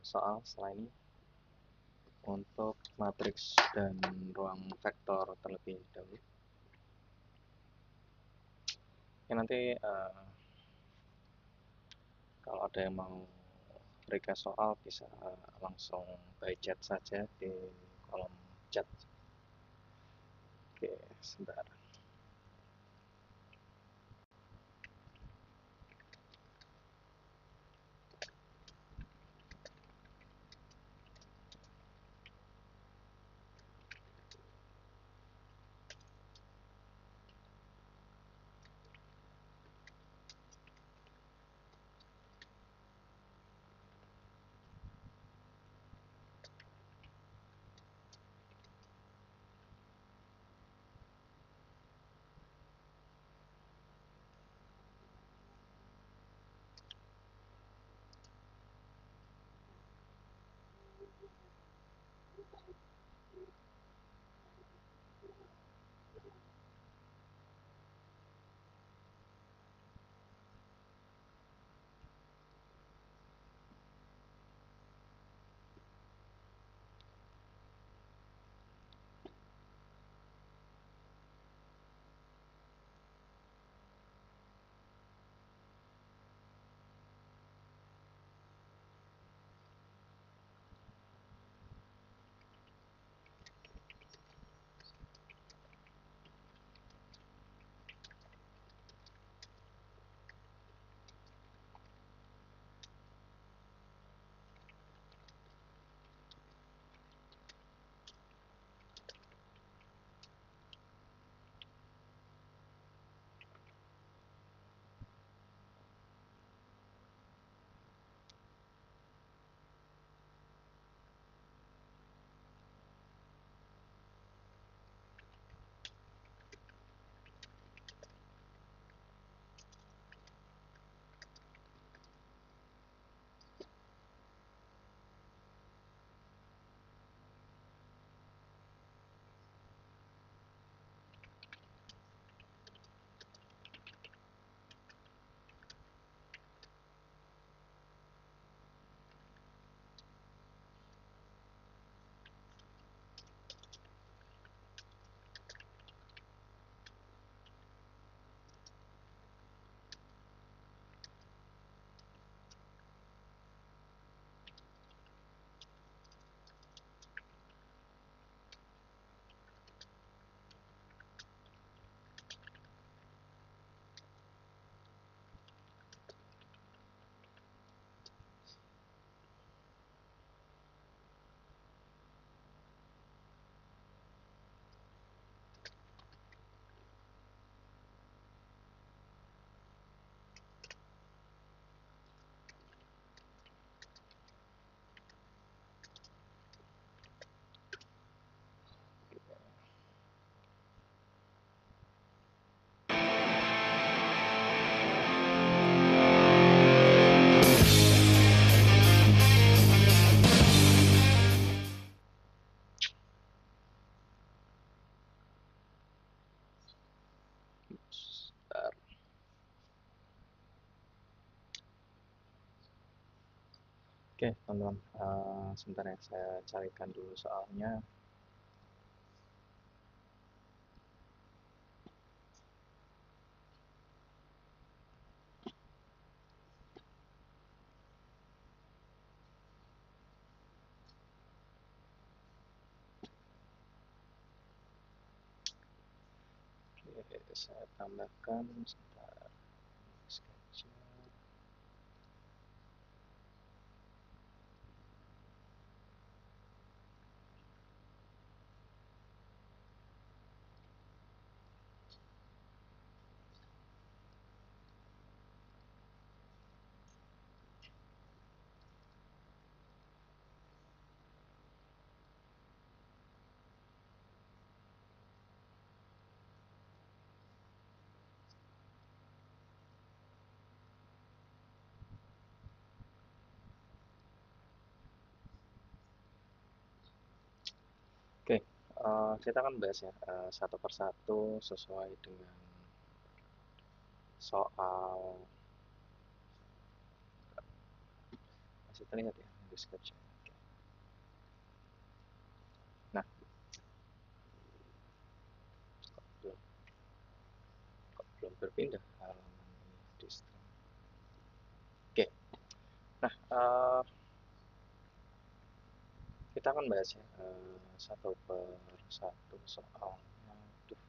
soal setelah ini untuk matriks dan ruang vektor terlebih dahulu. Ya, nanti kalau ada yang mau request soal bisa langsung by chat saja di kolom chat. Oke, sebentar. Sebentar. Oke, teman-teman, sebentar ya, saya carikan dulu soalnya. Oke, saya tambahkan sebentar. Schedule. Oke, kita akan bahas ya satu persatu sesuai dengan soal. Masih terlihat ya? description. Oke. Nah, kok belum, berpindah halaman ini di string. Oke. Nah, kita akan bahas ya satu per satu soalnya. Duh,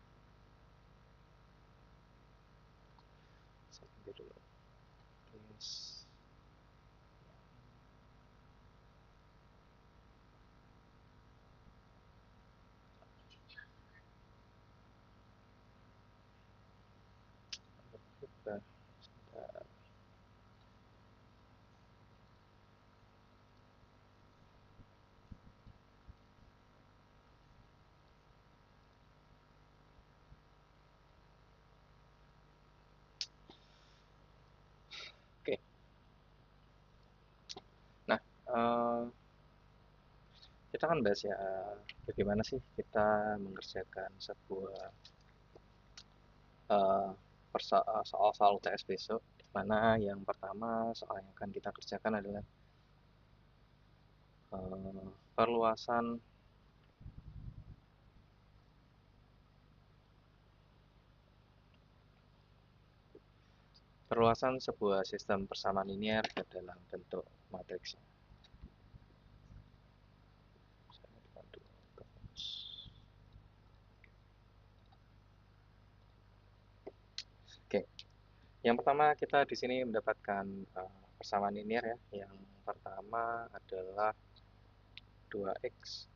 saya ganti dulu. Please. Sebentar. Oke. Nah, kita akan bahas ya bagaimana sih kita mengerjakan sebuah soal-soal UTS besok, di mana yang pertama soal yang akan kita kerjakan adalah perluasan sebuah sistem persamaan linear ke dalam bentuk matriks. Oke, yang pertama kita di sini mendapatkan persamaan linear ya. Yang pertama adalah 2x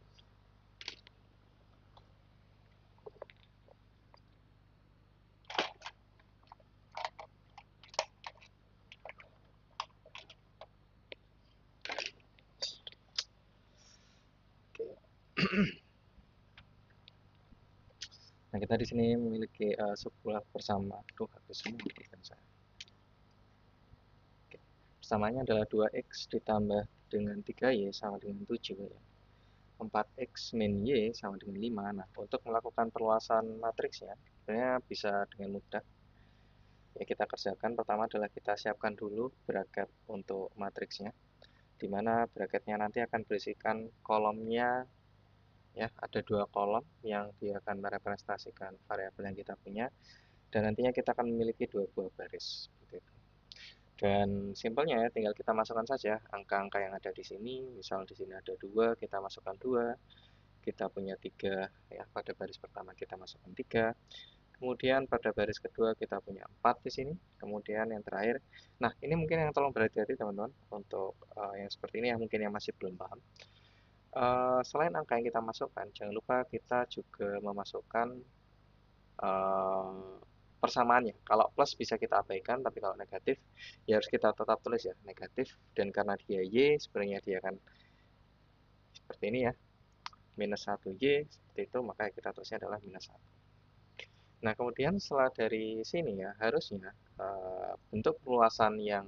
Nah, kita di sini memiliki sebuah persamaan. Aduh, habis semua tulisan saya. Oke. Persamaannya adalah 2x ditambah dengan 3y sama dengan 7 ya. 4x min y sama dengan 5. Nah, untuk melakukan perluasan matriks ya, sebenarnya bisa dengan mudah. Ya, kita kerjakan pertama adalah kita siapkan dulu bracket untuk matriksnya, di mana bracketnya nanti akan berisikan kolomnya ya, ada 2 kolom yang dia akan merepresentasikan variabel yang kita punya, dan nantinya kita akan memiliki 2 buah baris seperti itu. Dan simpelnya ya, tinggal kita masukkan saja angka-angka yang ada di sini. Misal di sini ada 2, kita masukkan 2. Kita punya 3 ya, pada baris pertama kita masukkan 3. Kemudian pada baris kedua kita punya 4 di sini. Kemudian yang terakhir. Nah, ini mungkin yang tolong berhati-hati teman-teman untuk yang seperti ini yang mungkin yang masih belum paham. Selain angka yang kita masukkan, jangan lupa kita juga memasukkan persamaannya. Kalau plus bisa kita abaikan, tapi kalau negatif ya harus kita tetap tulis ya negatif. Dan karena dia y, sebenarnya dia akan seperti ini ya, minus 1y, seperti itu, maka kita tulisnya adalah minus 1. Nah, kemudian setelah dari sini ya, harusnya bentuk perluasan yang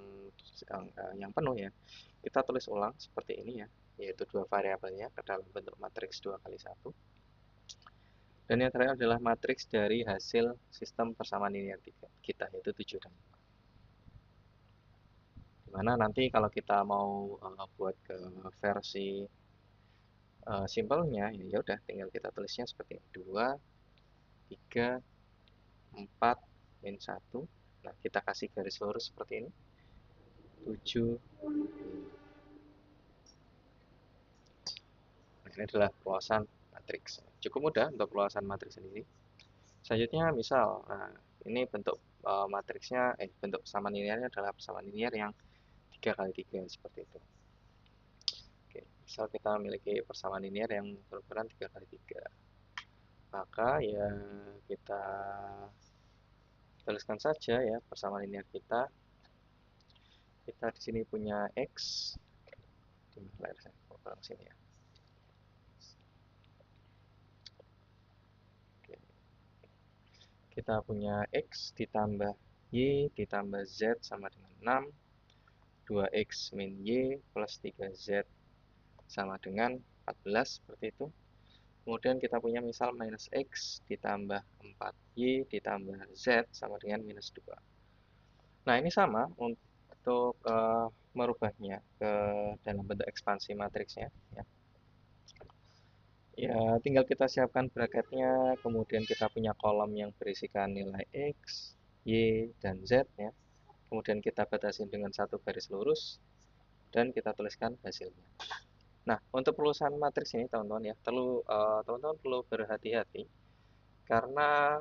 penuh ya, kita tulis ulang seperti ini ya, yaitu 2 variabelnya ke dalam bentuk matriks 2 kali 1. Dan yang terakhir adalah matriks dari hasil sistem persamaan linear kita, yaitu 7 dan 5. Dimana nanti kalau kita mau buat ke versi simpelnya, ya udah tinggal kita tulisnya seperti ini. 2, 3, 4, min 1. Nah, kita kasih garis lurus seperti ini. 7. Nah, ini adalah perluasan matriks. Cukup mudah untuk perluasan matriks sendiri. Selanjutnya, misal, nah, ini bentuk matriksnya, bentuk persamaan linearnya adalah persamaan linear yang 3 kali 3 seperti itu. Oke, misal kita memiliki persamaan linear yang berukuran 3 kali 3. Maka ya kita tuliskan saja ya persamaan linear kita. Kita di sini punya x, di layar saya sini ya. Oke. Kita punya x ditambah y ditambah z sama dengan 6. 2x min y plus 3z sama dengan 14 seperti itu. Kemudian kita punya misal minus x ditambah 4y ditambah z sama dengan minus 2. Nah, ini sama untuk merubahnya ke dalam bentuk ekspansi matriksnya ya. Ya, tinggal kita siapkan bracketnya, kemudian kita punya kolom yang berisikan nilai X, Y, dan Z ya. Kemudian kita batasi dengan satu garis lurus, dan kita tuliskan hasilnya. Nah, untuk pelurusan matriks ini teman-teman ya, teman-teman perlu berhati-hati karena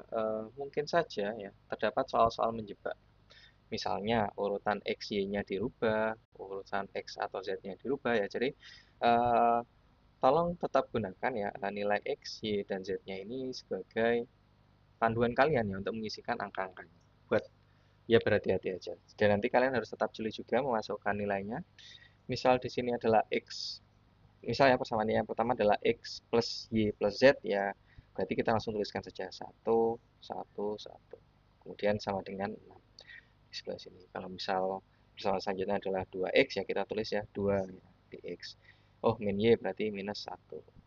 mungkin saja ya terdapat soal-soal menjebak. Misalnya urutan X, Y-nya dirubah, urutan X atau Z-nya dirubah ya. Jadi eh, tolong tetap gunakan ya nilai X, Y, dan Z-nya ini sebagai panduan kalian ya untuk mengisikan angka-angkanya. Buat ya berhati-hati aja. Dan nanti kalian harus tetap jeli juga memasukkan nilainya. Misal di sini adalah X, misal ya persamaan yang pertama adalah X plus Y plus Z ya. Berarti kita langsung tuliskan saja 1, 1, 1. Kemudian sama dengan 6 di sebelah sini. Kalau misal persamaan selanjutnya adalah 2X ya kita tulis ya 2 ya, di X. Oh, min Y berarti minus 1.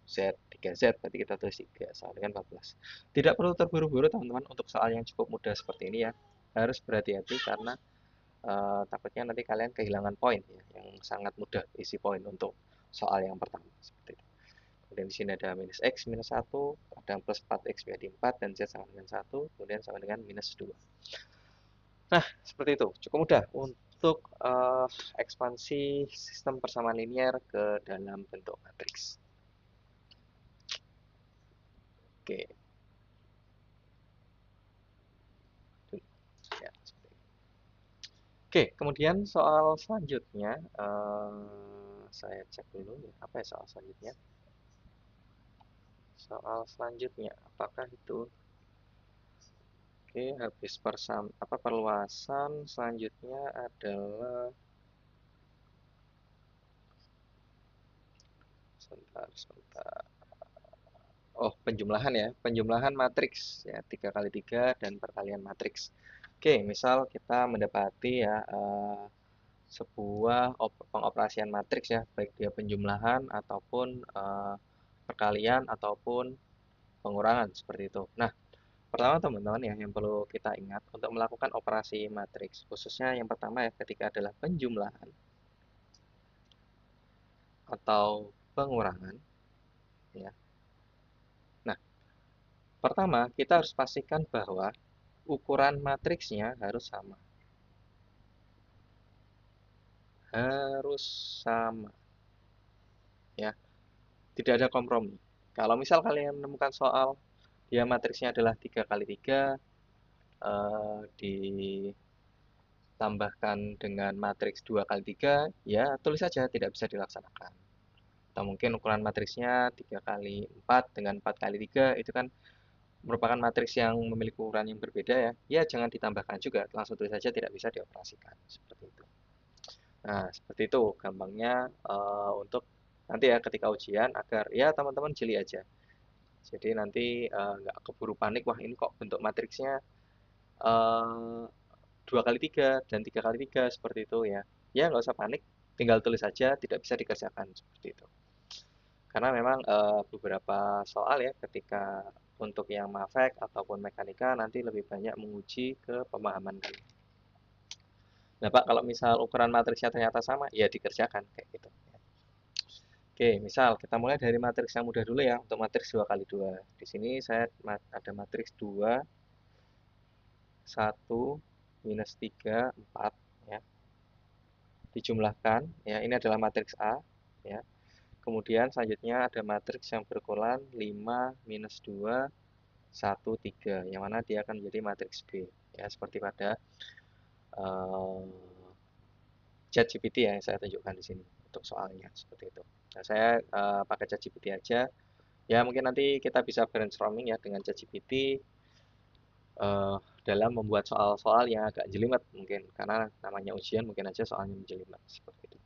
Z, 3Z berarti kita tulis 3 sama dengan 14. Tidak perlu terburu-buru teman-teman untuk soal yang cukup mudah seperti ini ya. Harus berhati-hati karena takutnya nanti kalian kehilangan poin ya, yang sangat mudah isi poin untuk soal yang pertama seperti itu. Kemudian di sini ada minus X minus 1, ada plus 4X menjadi 4, dan Z sama dengan 1, kemudian sama dengan minus 2. Nah, seperti itu. Cukup mudah untuk ekspansi sistem persamaan linier ke dalam bentuk matriks. Oke. Ya, oke, kemudian soal selanjutnya, saya cek dulu ya, apa ya soal selanjutnya? Soal selanjutnya, apakah itu oke, habis perluasan selanjutnya adalah sebentar. Oh, penjumlahan ya, penjumlahan matriks ya, 3 kali 3 dan perkalian matriks. Oke, misal kita mendapati ya sebuah pengoperasian matriks ya, baik dia penjumlahan ataupun perkalian ataupun pengurangan seperti itu. Nah, pertama teman-teman ya yang perlu kita ingat untuk melakukan operasi matriks, khususnya yang pertama ya ketika adalah penjumlahan atau pengurangan ya. Nah, pertama kita harus pastikan bahwa ukuran matriksnya harus sama. Harus sama ya. Tidak ada kompromi. Kalau misal kalian menemukan soal dia matriksnya adalah 3 kali 3 ditambahkan dengan matriks 2 kali 3 ya tulis saja tidak bisa dilaksanakan. Atau mungkin ukuran matriksnya 3 kali 4 dengan 4 kali 3 itu kan merupakan matriks yang memiliki ukuran yang berbeda ya. Ya jangan ditambahkan juga, langsung tulis saja tidak bisa dioperasikan. Seperti itu. Nah, seperti itu gampangnya untuk nanti ya ketika ujian agar ya teman-teman jeli aja. Jadi nanti nggak keburu panik, wah ini kok bentuk matriksnya eh, 2 kali 3 dan 3 kali 3 seperti itu ya. Ya nggak usah panik, tinggal tulis saja tidak bisa dikerjakan seperti itu. Karena memang beberapa soal ya ketika untuk yang MAVEK ataupun mekanika nanti lebih banyak menguji ke pemahaman kalian. Nah Pak, kalau misal ukuran matriksnya ternyata sama, ya dikerjakan kayak gitu. Oke, misal kita mulai dari matriks yang mudah dulu ya, untuk matriks 2 kali 2. Di sini saya ada matriks 2, 1, minus 3, 4 ya. Dijumlahkan, ya ini adalah matriks A ya. Kemudian selanjutnya ada matriks yang berukuran 5, minus 2, 1, 3, yang mana dia akan menjadi matriks B ya, seperti pada uh, ChatGPT ya yang saya tunjukkan di sini untuk soalnya seperti itu. Nah, saya pakai ChatGPT aja. Ya, mungkin nanti kita bisa brainstorming ya dengan ChatGPT dalam membuat soal-soal yang agak jelimet mungkin karena namanya ujian mungkin aja soalnya menjelimet seperti itu.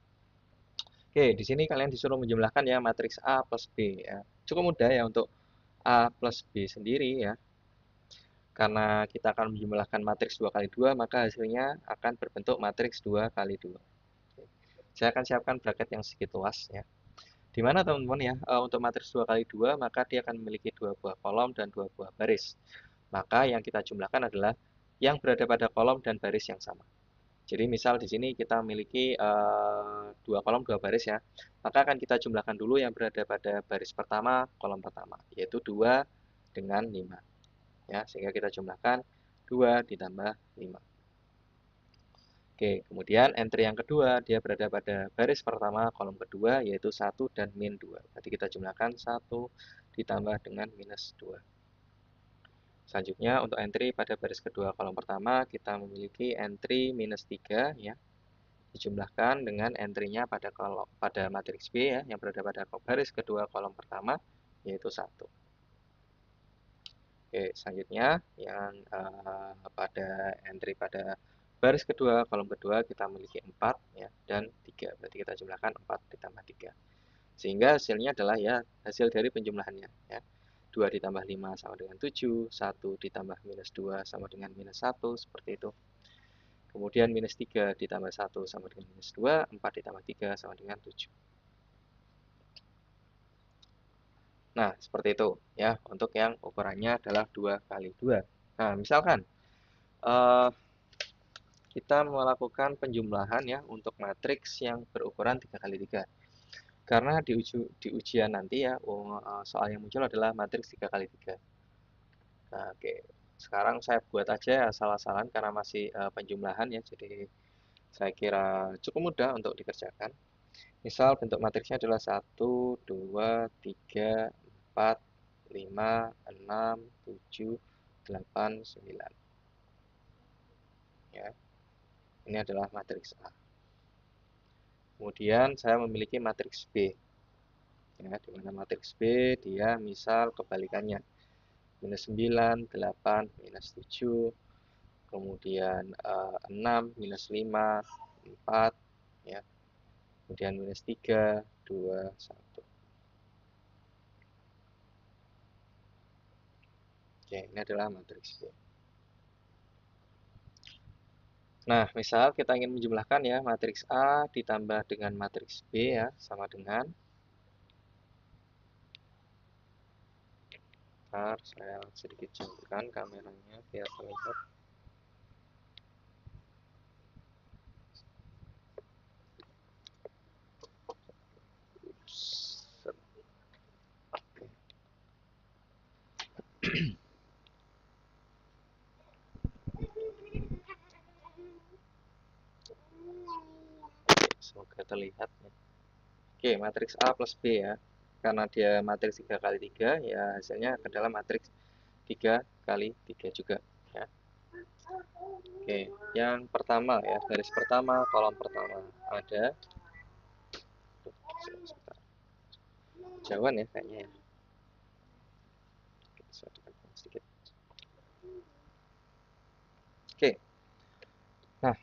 Oke, di sini kalian disuruh menjumlahkan ya matriks A plus B ya. Cukup mudah ya untuk A plus B sendiri ya. Karena kita akan menjumlahkan matriks 2 kali 2, maka hasilnya akan berbentuk matriks 2 kali 2. Saya akan siapkan bracket yang sedikit luas ya. Di mana teman-teman ya, untuk matriks 2 kali 2 maka dia akan memiliki 2 buah kolom dan 2 buah baris. Maka yang kita jumlahkan adalah yang berada pada kolom dan baris yang sama. Jadi misal di sini kita memiliki dua kolom dua baris ya, maka akan kita jumlahkan dulu yang berada pada baris pertama kolom pertama, yaitu 2 dengan 5 ya, sehingga kita jumlahkan 2 ditambah 5. Oke, kemudian entry yang kedua dia berada pada baris pertama kolom kedua, yaitu 1 dan min 2. Berarti kita jumlahkan 1 ditambah dengan minus 2. Selanjutnya untuk entry pada baris kedua kolom pertama kita memiliki entry minus 3 ya, dijumlahkan dengan entry-nya pada matriks B ya, yang berada pada baris kedua kolom pertama, yaitu 1. Oke, selanjutnya yang pada entry pada baris kedua kolom kedua kita memiliki 4 ya, dan 3. Berarti kita jumlahkan 4 ditambah 3. Sehingga hasilnya adalah ya hasil dari penjumlahannya ya. 2 ditambah 5 sama dengan 7, 1 ditambah minus 2 sama dengan minus 1, seperti itu. Kemudian minus 3 ditambah 1 sama dengan minus 2, 4 ditambah 3 sama dengan 7. Nah, seperti itu ya, untuk yang ukurannya adalah 2 kali 2. Nah, misalkan kita melakukan penjumlahan ya untuk matriks yang berukuran 3 kali 3. Karena di ujian nanti ya, soal yang muncul adalah matriks 3 kali 3. Nah, oke. Sekarang saya buat aja asal-asalan karena masih penjumlahan ya, jadi saya kira cukup mudah untuk dikerjakan. Misal bentuk matriksnya adalah 1, 2, 3, 4, 5, 6, 7, 8, 9. Ya. Ini adalah matriks A. Kemudian saya memiliki matriks B. Ya, di mana matriks B dia misal kebalikannya. Minus 9, 8, minus 7, kemudian 6, minus 5, 4, ya. Kemudian minus 3, 2, 1. Oke, ini adalah matriks B. Nah, misal kita ingin menjumlahkan ya, matriks A ditambah dengan matriks B ya, sama dengan, bentar, saya sedikit jauhkan kameranya biar terlihat. Semoga terlihat ya. Oke, matriks A plus B ya. Karena dia matriks 3 kali 3, ya hasilnya adalah matriks 3 kali 3 juga ya. Oke, yang pertama ya, garis pertama, kolom pertama ada jauhan ya kayaknya ya. Sedikit. Oke. Nah,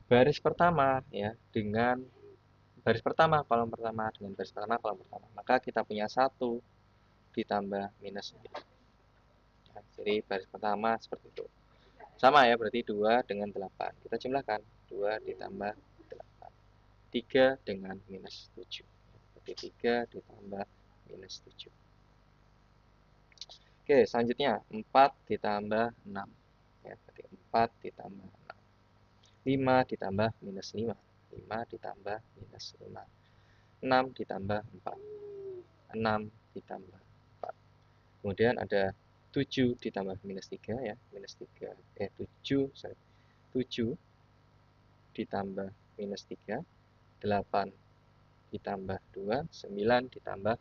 baris pertama ya dengan baris pertama kolom pertama dengan baris pertama kolom pertama. Maka kita punya 1 ditambah minus 9. Nah, jadi baris pertama seperti itu. Sama ya, berarti 2 dengan 8. Kita jumlahkan 2 ditambah 8. 3 dengan minus 7. Berarti 3 ditambah minus 7. Oke, selanjutnya 4 ditambah 6. Ya, berarti 4 ditambah 6. 5 ditambah minus 5. 5 ditambah minus 5. 6 ditambah 4. 6 ditambah 4. Kemudian ada 7 ditambah minus 3 ya, minus 3, 7 ditambah minus 3, 8 ditambah 2, 9 ditambah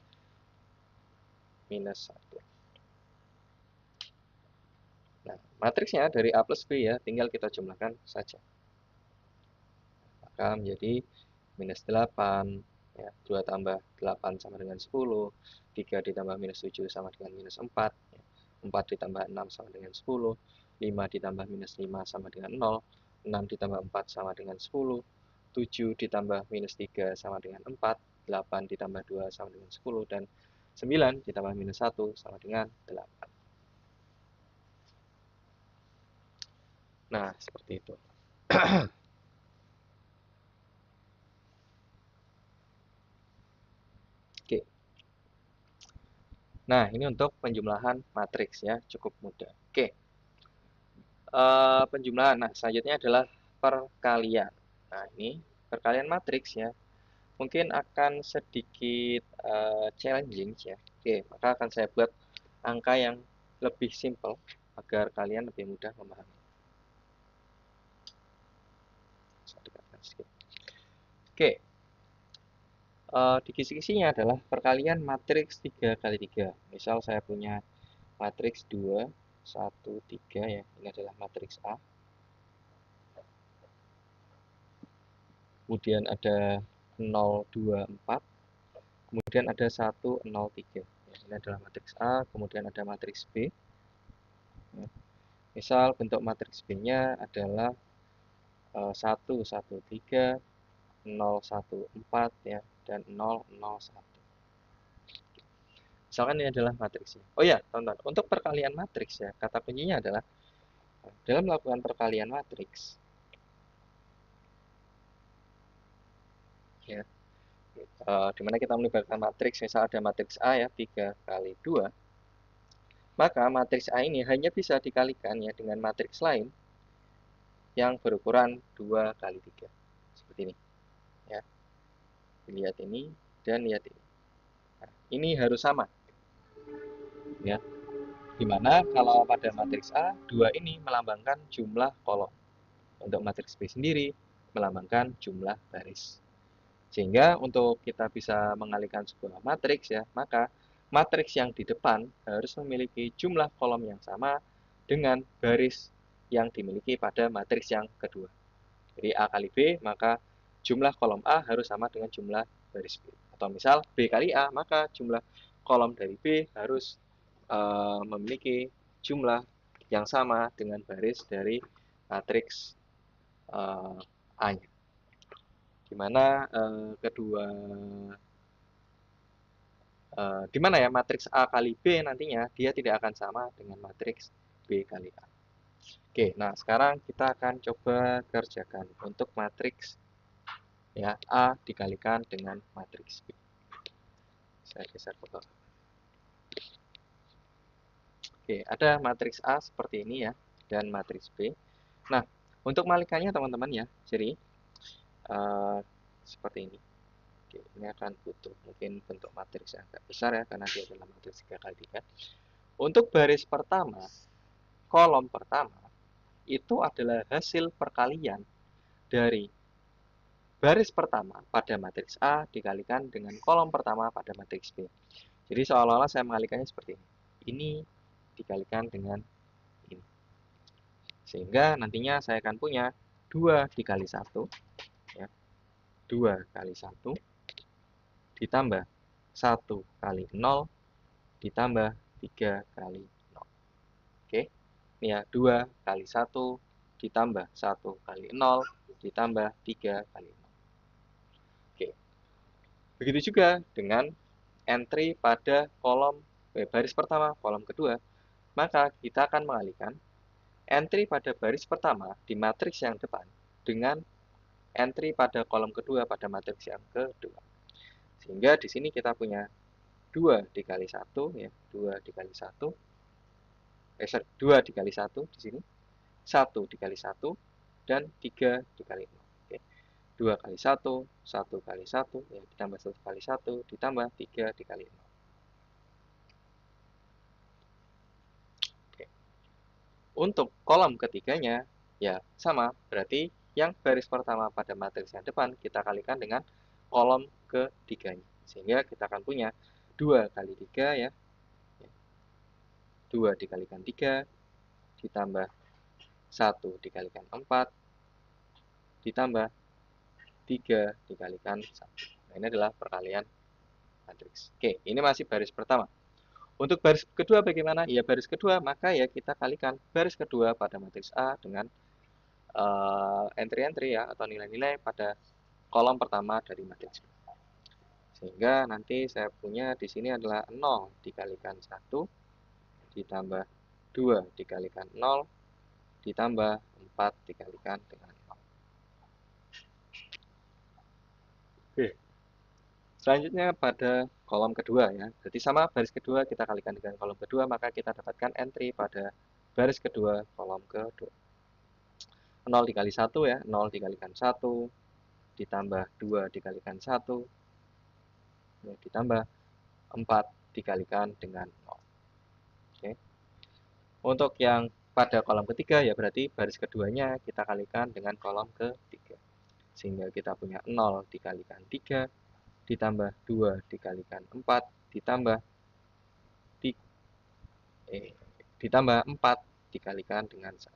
minus 1. Nah, matriksnya dari A plus B ya, tinggal kita jumlahkan saja. Maka menjadi minus 8, ya, 2 tambah 8 sama dengan 10, 3 ditambah minus 7 sama dengan minus 4, ya, 4 ditambah 6 sama dengan 10, 5 ditambah minus 5 sama dengan 0, 6 ditambah 4 sama dengan 10, 7 ditambah minus 3 sama dengan 4, 8 ditambah 2 sama dengan 10, dan 9 ditambah minus 1 sama dengan 8. Nah, seperti itu. Oke. Nah, ini untuk penjumlahan matriks ya, cukup mudah. Oke. Penjumlahan. Nah, selanjutnya adalah perkalian. Nah, ini perkalian matriks ya. Mungkin akan sedikit challenging ya. Oke, maka akan saya buat angka yang lebih simple agar kalian lebih mudah memahami. Oke, di kisi-kisinya adalah perkalian matriks 3 kali 3. Misal saya punya matriks 2, 1, 3 ya. Ini adalah matriks A. Kemudian ada 0, 2, 4. Kemudian ada 1, 0, 3. Ya, ini adalah matriks A. Kemudian ada matriks B. Ya. Misal bentuk matriks B-nya adalah 1, 1, 3, 0, 1, 4 ya, dan 0, 0, 1. Misalkan ini adalah matriksnya. Oh ya, teman-teman, untuk perkalian matriks ya, kata kuncinya adalah dalam melakukan perkalian matriks ya, dimana kita melibatkan matriks, misal ada matriks A ya, 3 kali 2, maka matriks A ini hanya bisa dikalikan ya dengan matriks lain yang berukuran 2 kali 3. Seperti ini. Ya. Lihat ini dan lihat ini. Nah, ini harus sama. Ya. Dimana kalau pada matriks A, 2 ini melambangkan jumlah kolom. Untuk matriks B sendiri melambangkan jumlah baris. Sehingga untuk kita bisa mengalihkan sebuah matriks ya, maka matriks yang di depan harus memiliki jumlah kolom yang sama dengan baris yang dimiliki pada matriks yang kedua. Jadi A kali B, maka jumlah kolom A harus sama dengan jumlah baris B. Atau misal B kali A, maka jumlah kolom dari B harus memiliki jumlah yang sama dengan baris dari matriks A-nya. Dimana dimana ya matriks A kali B nantinya dia tidak akan sama dengan matriks B kali A. Oke, nah sekarang kita akan coba kerjakan untuk matriks ya A dikalikan dengan matriks B. Saya geser ke bawah. Oke, ada matriks A seperti ini ya dan matriks B. Nah, untuk malikannya teman-teman ya, jadi seperti ini. Oke, ini akan butuh mungkin bentuk matriks yang agak besar ya, karena dia adalah matriks 3 kali 3. Untuk baris pertama, kolom pertama, itu adalah hasil perkalian dari baris pertama pada matriks A dikalikan dengan kolom pertama pada matriks B. Jadi seolah-olah saya mengalikannya seperti ini. Ini dikalikan dengan ini. Sehingga nantinya saya akan punya 2 dikali 1 ya. 2 kali 1 ditambah 1 kali 0 ditambah 3 kali 0. Oke. Ini ya 2 kali 1 ditambah 1 kali 0 ditambah 3 kali 0. Oke. Begitu juga dengan entry pada kolom baris pertama, kolom kedua. Maka kita akan mengalihkan entry pada baris pertama di matriks yang depan dengan entry pada kolom kedua pada matriks yang kedua. Sehingga di sini kita punya 2 dikali 1 ya, 2 dikali 1. 2 dikali 1 di sini. 1 dikali 1 dan 3 dikali 0. Oke. 2 kali 1, 1 kali 1 ya, ditambah 1 kali 1 ditambah 3 dikali 0. Oke. Untuk kolom ketiganya ya sama, berarti yang baris pertama pada matriks yang depan kita kalikan dengan kolom ketiganya. Sehingga kita akan punya 2 kali 3 ya. 2 dikalikan 3 ditambah 1 dikalikan 4 ditambah 3 dikalikan 1. Nah, ini adalah perkalian matriks. Oke, ini masih baris pertama. Untuk baris kedua bagaimana? Ya baris kedua, maka ya kita kalikan baris kedua pada matriks A dengan entry-entry ya atau nilai-nilai pada kolom pertama dari matriks B. Sehingga nanti saya punya di sini adalah 0 dikalikan 1 ditambah 2 dikalikan 0 ditambah 4 dikalikan dengan 0. Oke. Selanjutnya pada kolom kedua ya. Jadi sama baris kedua kita kalikan dengan kolom kedua, maka kita dapatkan entry pada baris kedua kolom kedua. 0 dikali 1 ya, 0 dikalikan 1, ditambah 2 dikalikan 1, ya, ditambah 4 dikalikan dengan 0. Oke. Untuk yang pada kolom ketiga ya berarti baris keduanya kita kalikan dengan kolom ketiga. Sehingga kita punya 0 dikalikan 3, ditambah 2 dikalikan 4, ditambah ditambah 4 dikalikan dengan 1.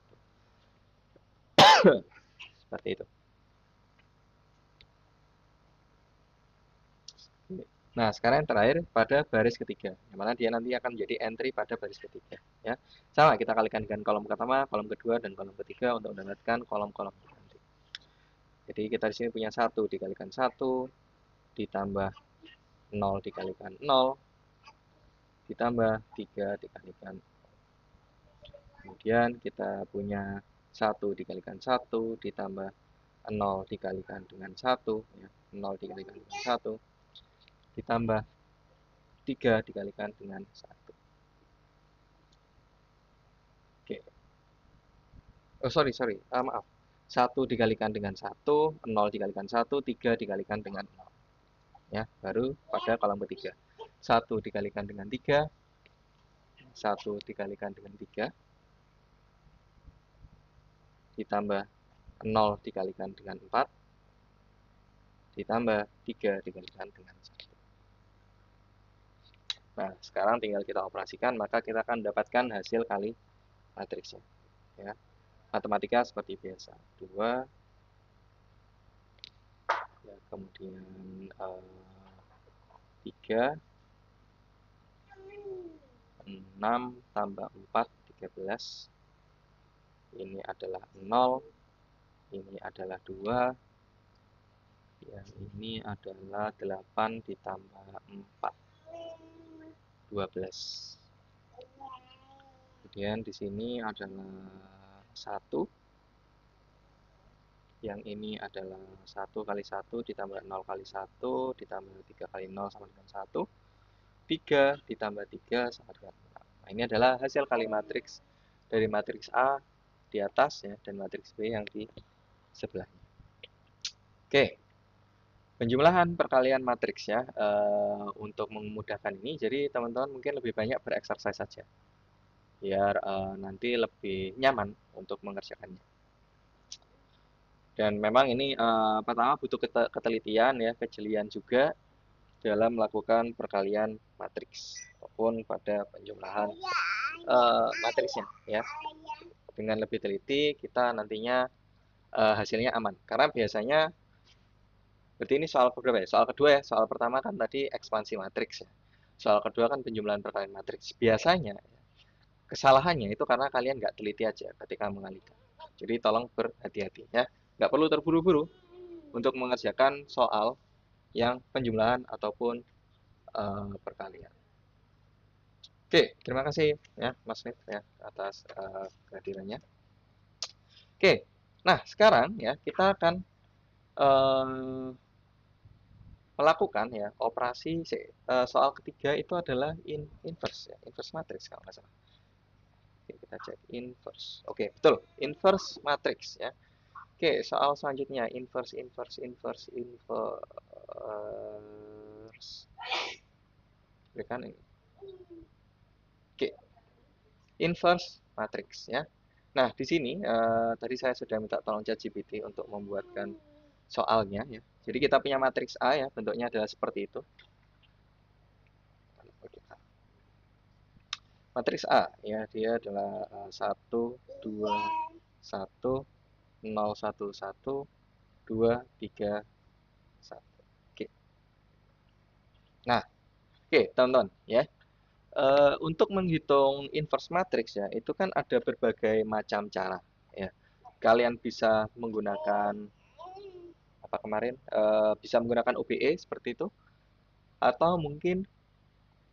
Seperti itu. Nah, sekarang yang terakhir pada baris ketiga, yang mana dia nanti akan menjadi entry pada baris ketiga. Ya, sama kita kalikan dengan kolom pertama, kolom kedua, dan kolom ketiga untuk mendapatkan kolom-kolom nanti. Jadi kita di sini punya 1 dikalikan 1, ditambah 0 dikalikan 0, ditambah 3 dikalikan. Kemudian kita punya 1 dikalikan 1, ditambah 0 dikalikan dengan 1, ya, 0 dikalikan dengan 1, ditambah 3 dikalikan dengan 1. Oke. Oh, sorry. Maaf. 1 dikalikan dengan 1, 0 dikalikan 1, 3 dikalikan dengan 0. Ya, baru pada kolom ketiga. 1 dikalikan dengan 3, 1 dikalikan dengan 3, ditambah 0 dikalikan dengan 4, ditambah 3 dikalikan dengan 1. Nah, sekarang tinggal kita operasikan, maka kita akan dapatkan hasil kali matriksnya. Ya. Matematika seperti biasa. 2, ya, kemudian 3, 6 tambah 4, 13. Ini adalah 0, ini adalah 2, yang ini adalah 8 ditambah 4, 12. Kemudian di sini adalah 1, yang ini adalah 1 kali 1 ditambah 0 kali 1 ditambah 3 kali 0 sama dengan 1, 3 ditambah 3 sama dengan 6. Nah, ini adalah hasil kali matriks dari matriks A di atas ya, dan matriks B yang di sebelahnya. Oke, penjumlahan perkalian matriks ya, untuk memudahkan ini, jadi teman-teman mungkin lebih banyak bereksersis saja, biar nanti lebih nyaman untuk mengerjakannya. Dan memang ini pertama butuh ketelitian ya, kejelian juga dalam melakukan perkalian matriks ataupun pada penjumlahan matriksnya ya. Dengan lebih teliti kita nantinya hasilnya aman. Karena biasanya berarti ini soal berapa ya? Soal kedua ya. Soal pertama kan tadi ekspansi matriks ya. Soal kedua kan penjumlahan perkalian matriks. Biasanya kesalahannya itu karena kalian nggak teliti aja ketika mengalihkan. Jadi tolong berhati-hati ya. Nggak perlu terburu-buru untuk mengerjakan soal yang penjumlahan ataupun perkalian. Oke, terima kasih ya Mas Nif ya atas kehadirannya. Oke, nah sekarang ya kita akan melakukan ya operasi soal ketiga itu adalah inverse ya, inverse matrix kalau nggak salah. Oke, kita cek inverse. Oke, betul, inverse matrix ya. Oke, soal selanjutnya inverse. Berikan ini. Oke, inverse matrix ya. Nah, di sini tadi saya sudah minta tolong ChatGPT untuk membuatkan soalnya ya. Jadi kita punya matriks A ya, bentuknya adalah seperti itu. Matriks A ya, dia adalah 1 2 1 0 1 1 2 3 1. Oke. Nah, oke, teman-teman ya. Untuk menghitung inverse matrix ya, itu kan ada berbagai macam cara ya. Kalian bisa menggunakan apa kemarin? Bisa menggunakan OBE seperti itu, atau mungkin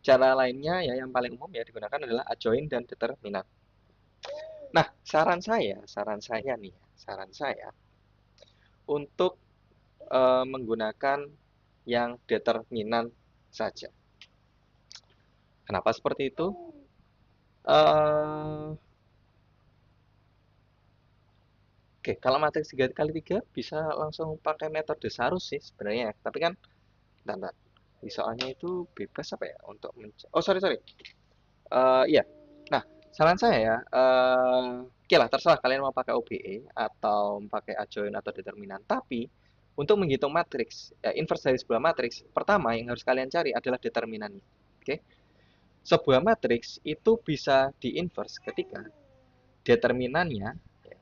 cara lainnya ya yang paling umum ya digunakan adalah adjoint dan determinant. Nah, saran saya nih, saran saya untuk menggunakan yang determinan saja. Kenapa seperti itu? Uh, Oke, kalau matriks 3 kali 3 bisa langsung pakai metode Sarus sih sebenarnya. Tapi kan, bentar. Soalnya itu bebas apa ya untuk oh, sorry, sorry. Iya. Nah, saran saya ya, oke lah terserah kalian mau pakai OBE atau pakai adjoint atau determinan. Tapi untuk menghitung matriks, inverse dari sebuah matriks, pertama yang harus kalian cari adalah determinannya. Oke. Sebuah matriks itu bisa diinverse ketika determinannya ya,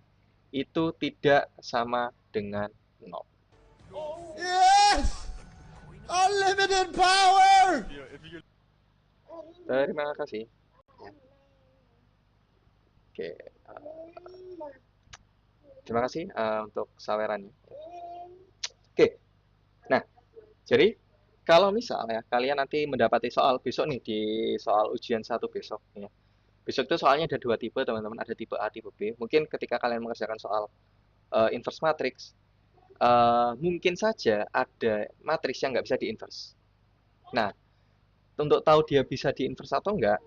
itu tidak sama dengan 0. Yes! Unlimited power! Terima kasih. Ya. Oke, terima kasih untuk sawerannya. Oke, nah jadi kalau misal ya kalian nanti mendapati soal besok nih di soal ujian satu besok ya. Besok itu soalnya ada dua tipe teman-teman, ada tipe A, tipe B. Mungkin ketika kalian mengerjakan soal inverse matrix, mungkin saja ada matriks yang nggak bisa diinverse. Nah, untuk tahu dia bisa diinverse atau enggak,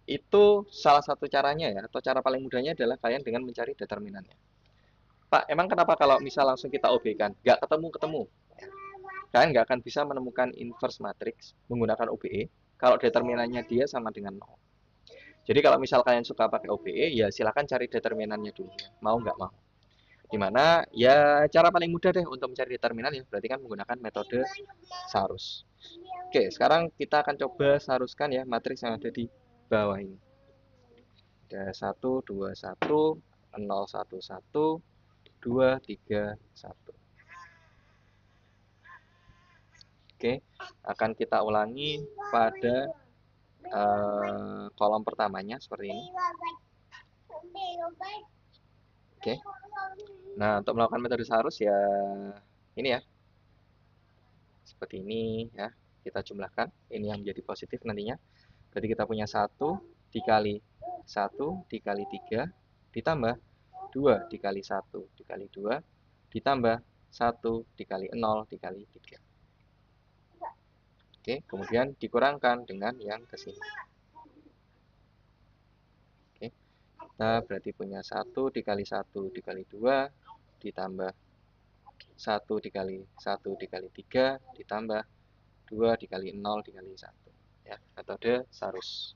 itu salah satu caranya ya, atau cara paling mudahnya adalah kalian dengan mencari determinannya. Pak, emang kenapa kalau misal langsung kita OB kan? Nggak ketemu-ketemu. Kalian nggak akan bisa menemukan inverse matrix menggunakan OBE kalau determinannya dia sama dengan 0. Jadi kalau misal kalian suka pakai OBE, ya silakan cari determinannya dulu. Mau nggak mau. Dimana ya cara paling mudah deh untuk mencari determinan ya berarti kan menggunakan metode Sarus. Oke, sekarang kita akan coba saruskan ya matriks yang ada di bawah ini. Ada 1, 2, 1, 0, 1, 1, 2, 3, 1. Oke, akan kita ulangi pada kolom pertamanya seperti ini. Oke. Nah, untuk melakukan metode Sarus ya ini ya. Seperti ini ya. Kita jumlahkan. Ini yang menjadi positif nantinya. Berarti kita punya 1 dikali 1 dikali 3 ditambah 2 dikali 1 dikali 2 ditambah 1 dikali 0 dikali 3. Oke, kemudian dikurangkan dengan yang ke sini. Oke, kita berarti punya 1 dikali 1 dikali 2 ditambah 1 dikali 1 dikali 3 ditambah 2 dikali 0 dikali 1. Ya, metode Sarus.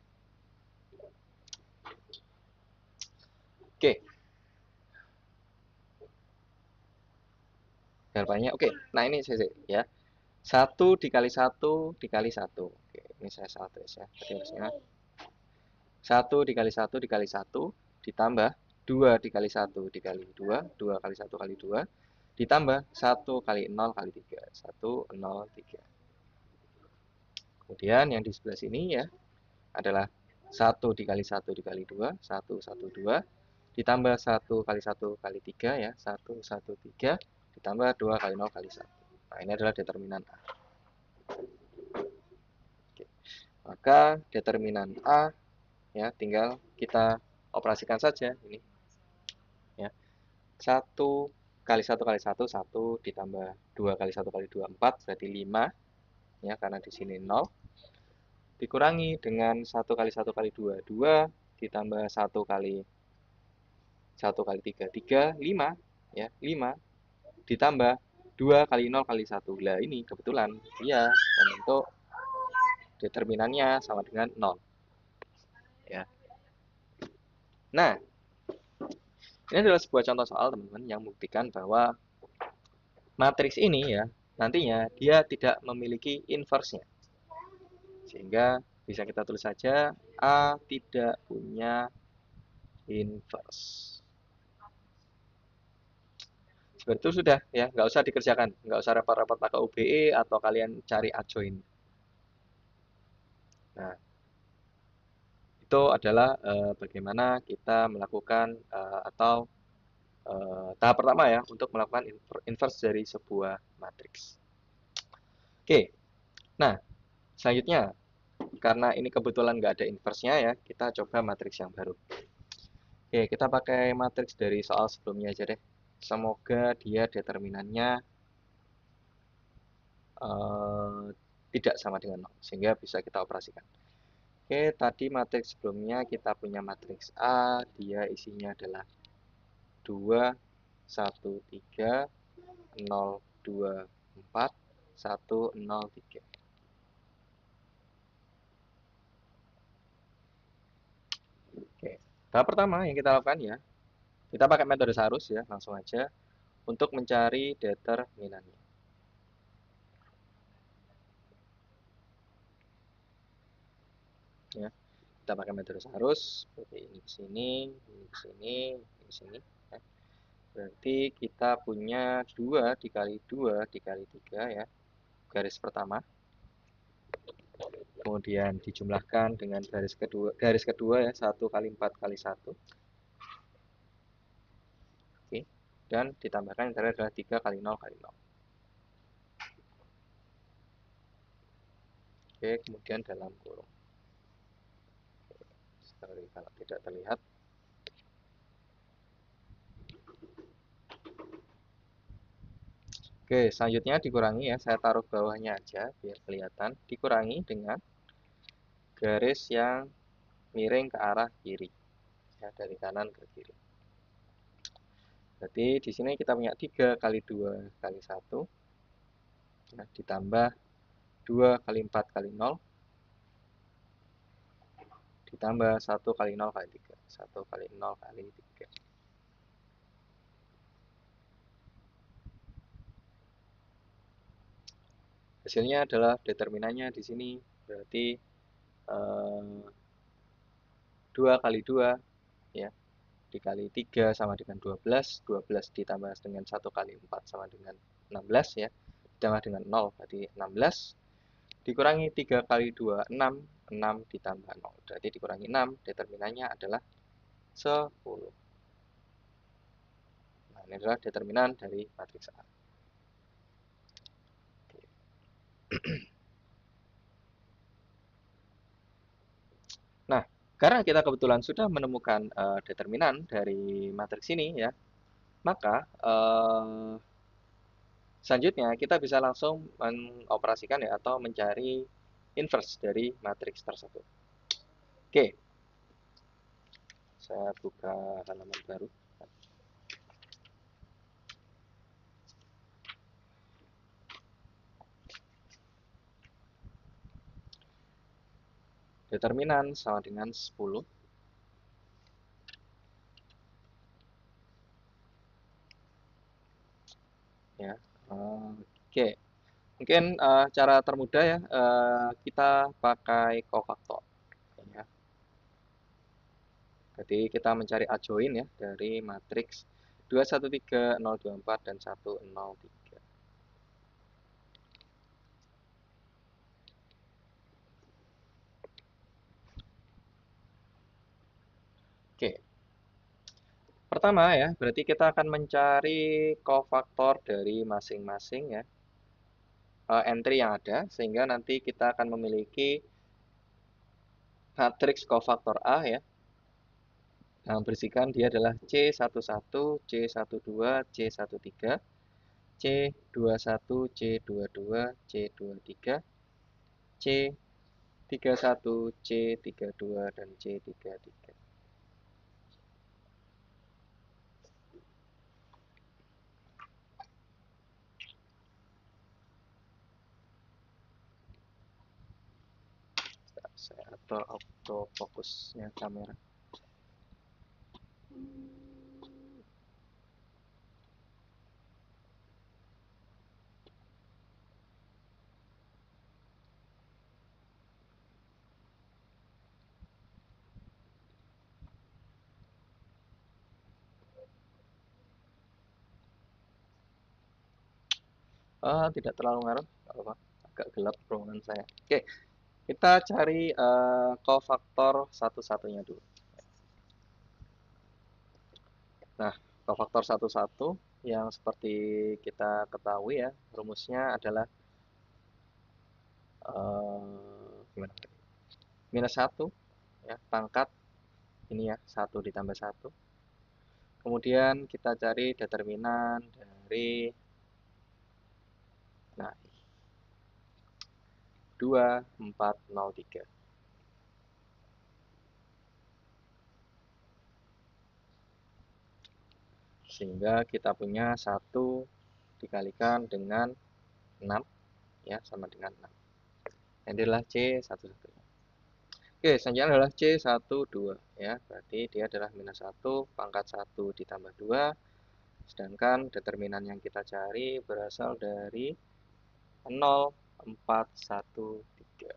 Oke. Jawabannya oke. Nah, ini saya ya. 1 dikali 1 dikali 1. Oke, ini saya salah tulis ya. Berarti harusnya 1 dikali 1 dikali 1 ditambah 2 dikali 1 dikali 2, 2 kali 1 kali 2 ditambah 1 kali 0 kali 3. 1, 0, 3. Kemudian yang di sebelah sini ya adalah 1 dikali 1 dikali 2, 1, 1, 2 ditambah 1 kali 1 kali 3 ya, 1, 1, 3 ditambah 2 kali 0 kali 1. Nah, ini adalah determinan A. Oke. Maka determinan A ya tinggal kita operasikan saja ini ya. 1 kali 1 kali 1 1 ditambah 2 kali 1 kali 2 4 berarti 5 ya karena di sini 0 dikurangi dengan 1 kali 1 kali 2 2 ditambah 1 kali 1 kali 3 3 5 ya 5 ditambah 2 kali 0 kali 1. Lah ini kebetulan dia membentuk determinannya sama dengan 0 ya. Nah, ini adalah sebuah contoh soal teman-teman yang membuktikan bahwa matriks ini ya nantinya dia tidak memiliki inverse-nya. Sehingga bisa kita tulis saja A tidak punya inverse. Seperti itu sudah ya, nggak usah dikerjakan, nggak usah repot-repot pakai OBE atau kalian cari adjoint. Nah, itu adalah bagaimana kita melakukan atau tahap pertama ya untuk melakukan inverse dari sebuah matriks. Oke, nah selanjutnya karena ini kebetulan nggak ada inverse-nya ya, kita coba matriks yang baru. Oke, kita pakai matriks dari soal sebelumnya aja deh. Semoga dia determinannya tidak sama dengan 0, sehingga bisa kita operasikan. Oke, tadi matriks sebelumnya kita punya matriks A, dia isinya adalah 2, 1, 3, 0, 2, 4, 1, 0, 3. Oke, tahap pertama yang kita lakukan ya, kita pakai metode Sarus ya, langsung aja untuk mencari determinannya. Ya, kita pakai metode Sarus, seperti ini di sini, ini di sini, ini di sini. Ya. Berarti kita punya 2 dikali 2 dikali 3 ya, garis pertama. Kemudian dijumlahkan dengan garis kedua ya, 1 kali 4 kali 1. Oke, dan ditambahkan yang terakhir adalah 3 kali 0 kali 0. Oke, kemudian dalam kurung. Sorry kalau tidak terlihat. Oke, selanjutnya dikurangi ya, saya taruh bawahnya aja biar kelihatan. Dikurangi dengan garis yang miring ke arah kiri. Ya, dari kanan ke kiri. Berarti di sini kita punya 3 kali 2 kali 1. Nah, ditambah 2 kali 4 kali 0. Ditambah 1 kali 0 kali 3. 1 kali 0 kali 3. Hasilnya adalah determinannya di sini. Berarti 2 kali 2 ya, dikali 3 sama dengan 12. 12 ditambah dengan 1 kali 4 sama dengan 16 ya. Ditambah dengan 0 berarti 16. Dikurangi 3 kali 2, 6. 6 ditambah 0. Berarti dikurangi 6, determinannya adalah 10. Nah, ini adalah determinan dari matriks A. Oke. Nah, karena kita kebetulan sudah menemukan determinan dari matriks ini ya, maka selanjutnya kita bisa langsung mengoperasikan ya atau mencari inverse dari matriks tersebut. Oke, saya buka halaman baru. Determinan sama dengan 10. Ya, oke. Mungkin cara termudah ya, kita pakai cofactor. Ya. Jadi kita mencari adjoin ya dari matriks 213, 024 dan 103. Oke. Pertama ya, berarti kita akan mencari cofactor dari masing-masing ya entry yang ada, sehingga nanti kita akan memiliki matriks cofactor A ya. Yang berisikan dia adalah C11, C12, C13, C21, C22, C23, C31, C32, dan C33. Saya atur autofokusnya kamera. Tidak terlalu ngaruh, apa, agak gelap ruangan saya. Oke, kita cari cofactor satu-satunya dulu. Nah, cofactor satu-satu yang seperti kita ketahui ya, rumusnya adalah gimana? Minus 1 ya, pangkat ini ya, 1 ditambah 1. Kemudian kita cari determinan dari nah 2, 4, 0, 3. Sehingga kita punya 1 dikalikan dengan 6 ya, sama dengan 6. Ini adalah C11. Oke, selanjutnya adalah C12 ya. Berarti dia adalah minus 1 pangkat 1 ditambah 2. Sedangkan determinan yang kita cari berasal dari 0, 4, 1, 3.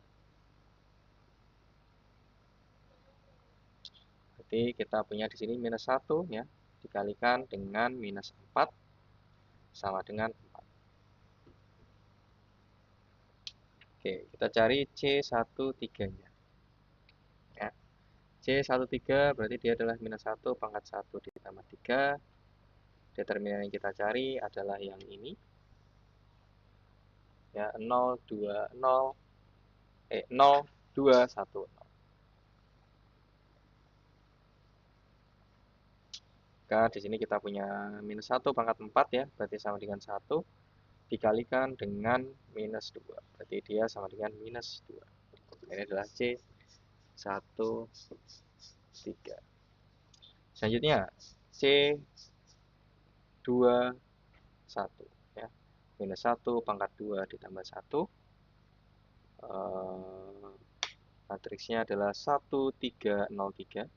Berarti kita punya di sini minus 1 ya, dikalikan dengan minus 4 sama dengan 4. Oke, kita cari C13-nya. Ya. C13 berarti dia adalah minus 1 pangkat 1 ditambah 3. Determinan yang kita cari adalah yang ini. Ya, 0, 2, 0, 0, 2, 1, 0. Maka di sini kita punya minus 1 pangkat 4 ya, berarti sama dengan 1. Dikalikan dengan minus 2. Berarti dia sama dengan minus 2. Ini adalah C13. Selanjutnya C21 ya. Minus 1 pangkat 2 ditambah 1. Matriksnya adalah 1, 3, 0, 3.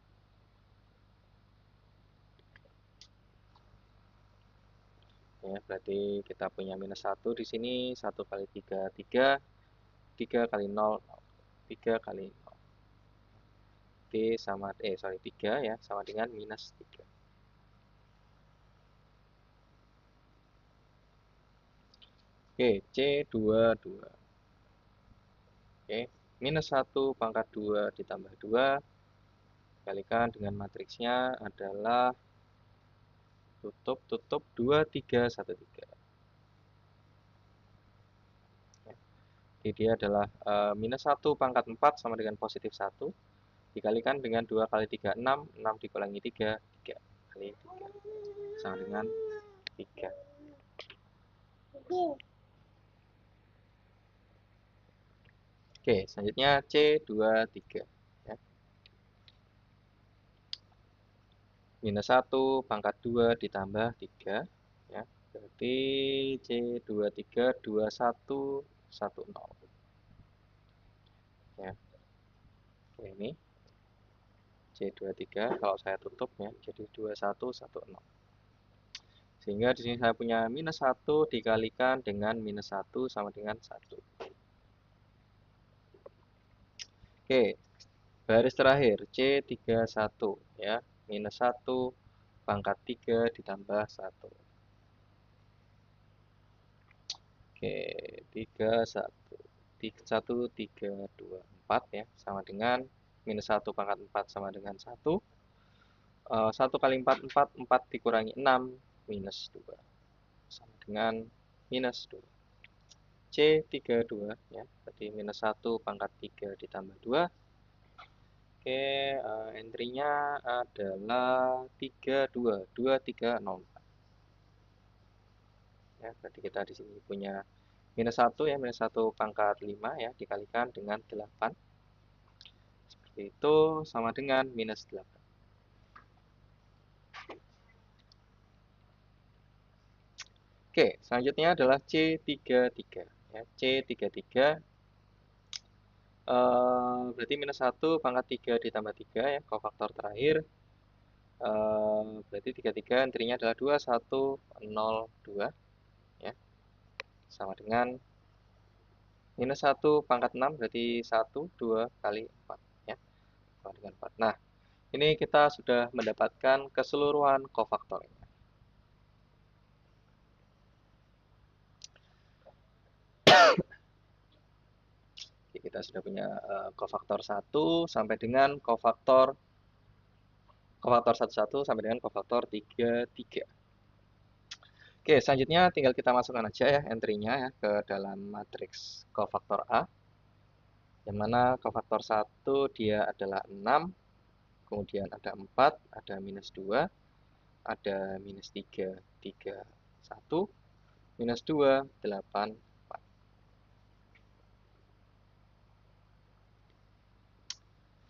Ya, berarti kita punya minus 1 di sini, 1 kali 3, 3, 3 kali 0, 3 kali 0. Oke, sama, 3 ya, sama dengan minus 3. Oke, C22. Oke, minus 1 pangkat 2 ditambah 2. Kalikan dengan matriksnya adalah tutup 2, 3, 1, 3. Jadi dia adalah minus 1 pangkat 4 sama dengan positif 1. Dikalikan dengan 2 kali 3, 6. 6 dikurangi 3, 3 kali 3. Sama dengan 3. Oke, selanjutnya C23. Ya. Minus 1 pangkat 2 ditambah 3. Ya. Berarti C23, 21, 10. Ya. Oke, ini C23 kalau saya tutup ya, jadi 21, 10. Sehingga di sini saya punya minus 1 dikalikan dengan minus 1 sama dengan 1. Oke, baris terakhir C31 ya, minus 1 pangkat 3 ditambah 1. Oke, 3, 1. 1, 3, 2, 4 ya, sama dengan minus 1 pangkat 4 sama dengan 1. 1 kali 4, 4. 4 dikurangi 6, minus 2. Sama dengan minus 2. C32 ya, berarti minus 1 pangkat 3 ditambah 2. Oke, entry-nya adalah 32, 2304. Ya, berarti kita di sini punya minus 1 ya, minus 1 pangkat 5 ya, dikalikan dengan 8. Seperti itu, sama dengan minus 8. Oke, selanjutnya adalah C33 ya, C33 berarti minus 1 pangkat 3 ditambah 3 ya, kofaktor terakhir. Berarti 33 entry-nya adalah 2102 ya, sama dengan minus 1 pangkat 6 berarti 1, 2 kali 4 ya, sama dengan 4. Nah, ini kita sudah mendapatkan keseluruhan kofaktornya. Oke, kita sudah punya kofaktor 1 sampai dengan kofaktor 11 sampai dengan kofaktor 33. Oke, selanjutnya tinggal kita masukkan aja ya entry-nya ya ke dalam matriks kofaktor A. Yang mana kofaktor 1 dia adalah 6, kemudian ada 4, ada minus 2, ada minus 3, 3, 1, minus 2, 8, 4.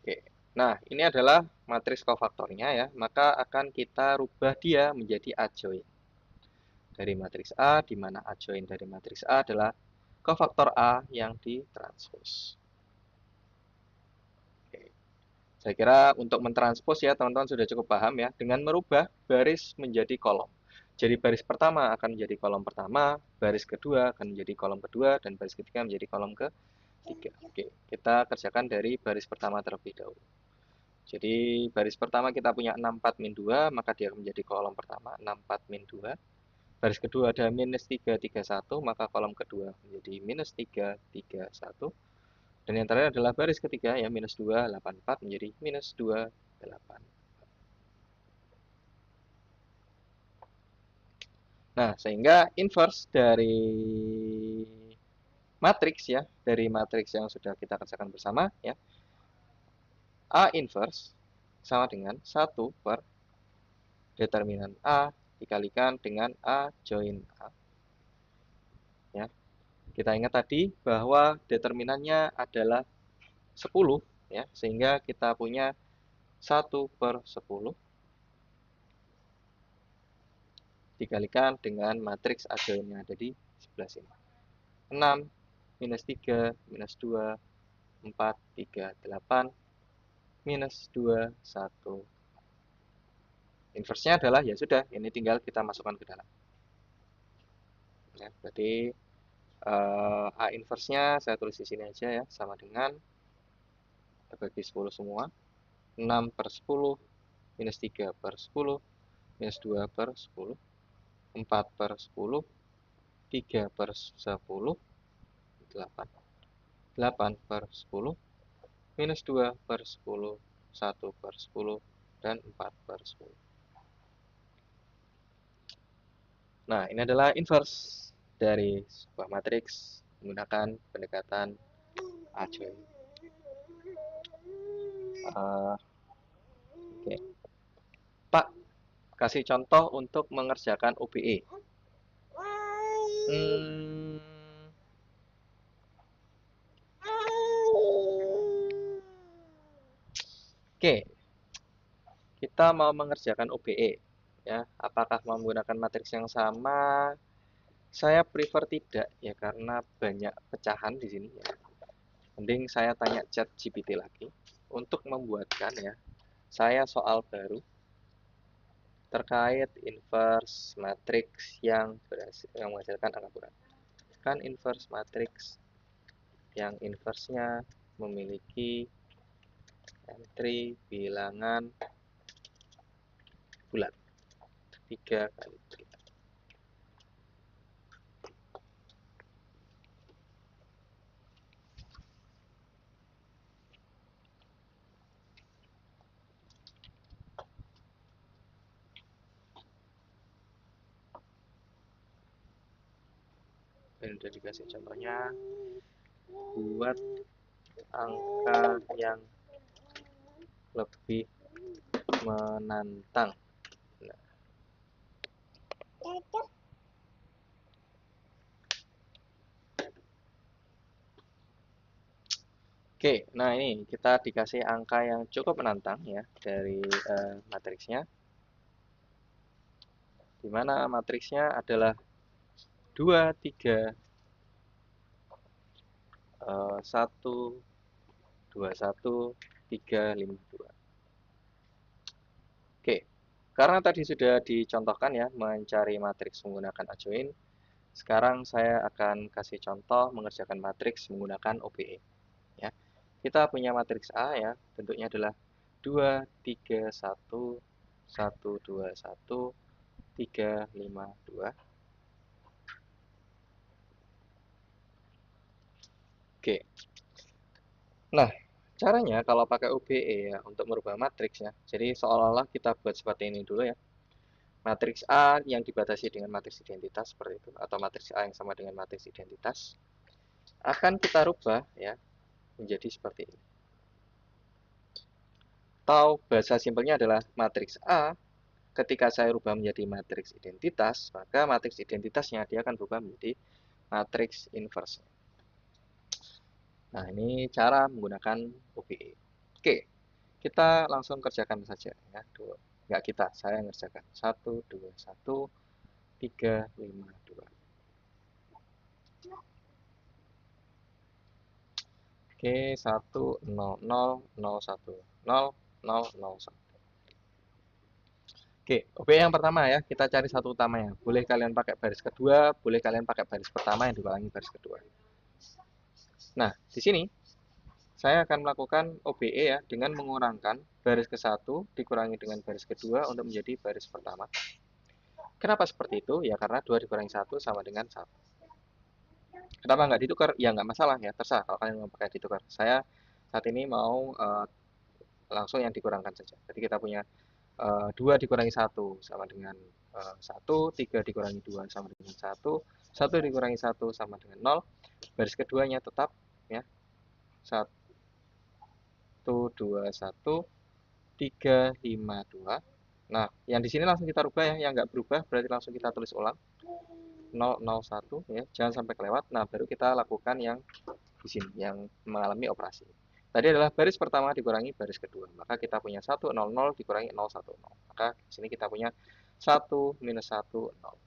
Oke, nah ini adalah matriks kofaktornya ya, maka akan kita rubah dia menjadi adjoint dari matriks A, di mana adjoint dari matriks A adalah kofaktor A yang ditranspos. Oke. Saya kira untuk mentranspos ya teman-teman sudah cukup paham ya, dengan merubah baris menjadi kolom. Jadi baris pertama akan menjadi kolom pertama, baris kedua akan menjadi kolom kedua, dan baris ketiga menjadi kolom ketiga. Oke, kita kerjakan dari baris pertama terlebih dahulu. Jadi baris pertama kita punya 64 min 2, maka dia akan menjadi kolom pertama 64 min 2. Baris kedua ada minus 331, maka kolom kedua menjadi minus 331. Dan yang terakhir adalah baris ketiga ya, minus 284 menjadi minus 28. Nah, sehingga inverse dari matriks ya, dari matriks yang sudah kita kerjakan bersama ya, A inverse sama dengan 1 per determinan A dikalikan dengan A join A. Ya. Kita ingat tadi bahwa determinannya adalah 10 ya, sehingga kita punya 1 per 10 dikalikan dengan matriks adjoint yang ada di sebelah sini. 6 minus 3 minus 2 4 3 8 minus 2 1. Inversnya adalah ya sudah, ini tinggal kita masukkan ke dalam. Ya, berarti A inversnya saya tulis di sini aja ya, sama dengan bagi 10 semua. 6 per 10 minus 3 per 10 minus 2 per 10 4 per 10 3 per 10 8 8 per 10 minus 2 per 10 1 per 10 dan 4 per 10. Nah, ini adalah inverse dari sebuah matriks menggunakan pendekatan adjoint. Oke. Pak, kasih contoh untuk mengerjakan OBE. Oke, kita mau mengerjakan OBE ya. Apakah mau menggunakan matriks yang sama? Saya prefer tidak ya, karena banyak pecahan di sini ya. Mending saya tanya ChatGPT lagi untuk membuatkan ya saya soal baru terkait inverse matriks yang menghasilkan angka bulat. Kan inverse matriks yang inversenya memiliki entry bilangan bulat 3 kali 3. Dan udah dikasih contohnya, buat angka yang lebih menantang. Nah. Oke, nah ini kita dikasih angka yang cukup menantang ya dari matriksnya, di mana matriksnya adalah 2, 3, 1, 2, 1, 3, 5, 2. Oke, karena tadi sudah dicontohkan ya mencari matriks menggunakan adjoint, sekarang saya akan kasih contoh mengerjakan matriks menggunakan OBE. Ya, kita punya matriks A ya, bentuknya adalah 2, 3, 1, 1, 2, 1, 3, 5, 2. Oke. Nah, caranya kalau pakai OBE ya untuk merubah matriks ya. Jadi seolah-olah kita buat seperti ini dulu ya. Matriks A yang dibatasi dengan matriks identitas seperti itu, atau matriks A yang sama dengan matriks identitas akan kita rubah ya menjadi seperti ini. Atau bahasa simpelnya adalah matriks A ketika saya rubah menjadi matriks identitas, maka matriks identitasnya dia akan berubah menjadi matriks inverse. Nah, ini cara menggunakan OBE. Oke, kita langsung kerjakan saja ya. Nggak kita, saya ngerjakan. 1, 2, 1, 3, 5, 2. Oke, 1, 0, 0, 0, 1, 0, 0, 0, 1. Oke, OBE yang pertama ya, kita cari satu utamanya. Boleh kalian pakai baris kedua, boleh kalian pakai baris pertama yang dikurangi baris kedua. Nah, di sini saya akan melakukan OBE ya dengan mengurangkan baris ke-1 dikurangi dengan baris kedua untuk menjadi baris pertama. Kenapa seperti itu? Ya karena 2 dikurangi 1 sama dengan 1. Kenapa nggak ditukar? Ya nggak masalah ya, terserah kalau kalian mau pakai ditukar. Saya saat ini mau langsung yang dikurangkan saja. Jadi kita punya 2 dikurangi 1 sama dengan 1, 3 dikurangi 2 sama dengan 1, 1 dikurangi 1 sama dengan 0. Baris keduanya tetap ya, 1, 2, 1, 3, 5, 2. Nah, yang di sini langsung kita rubah ya, yang nggak berubah berarti langsung kita tulis ulang. 0, 0, 1 ya, jangan sampai kelewat. Nah, baru kita lakukan yang di sini, yang mengalami operasi. Tadi adalah baris pertama dikurangi baris kedua. Maka kita punya 1, 0, 0 dikurangi 0, 1, 0. Maka di sini kita punya 1 minus 1, 0.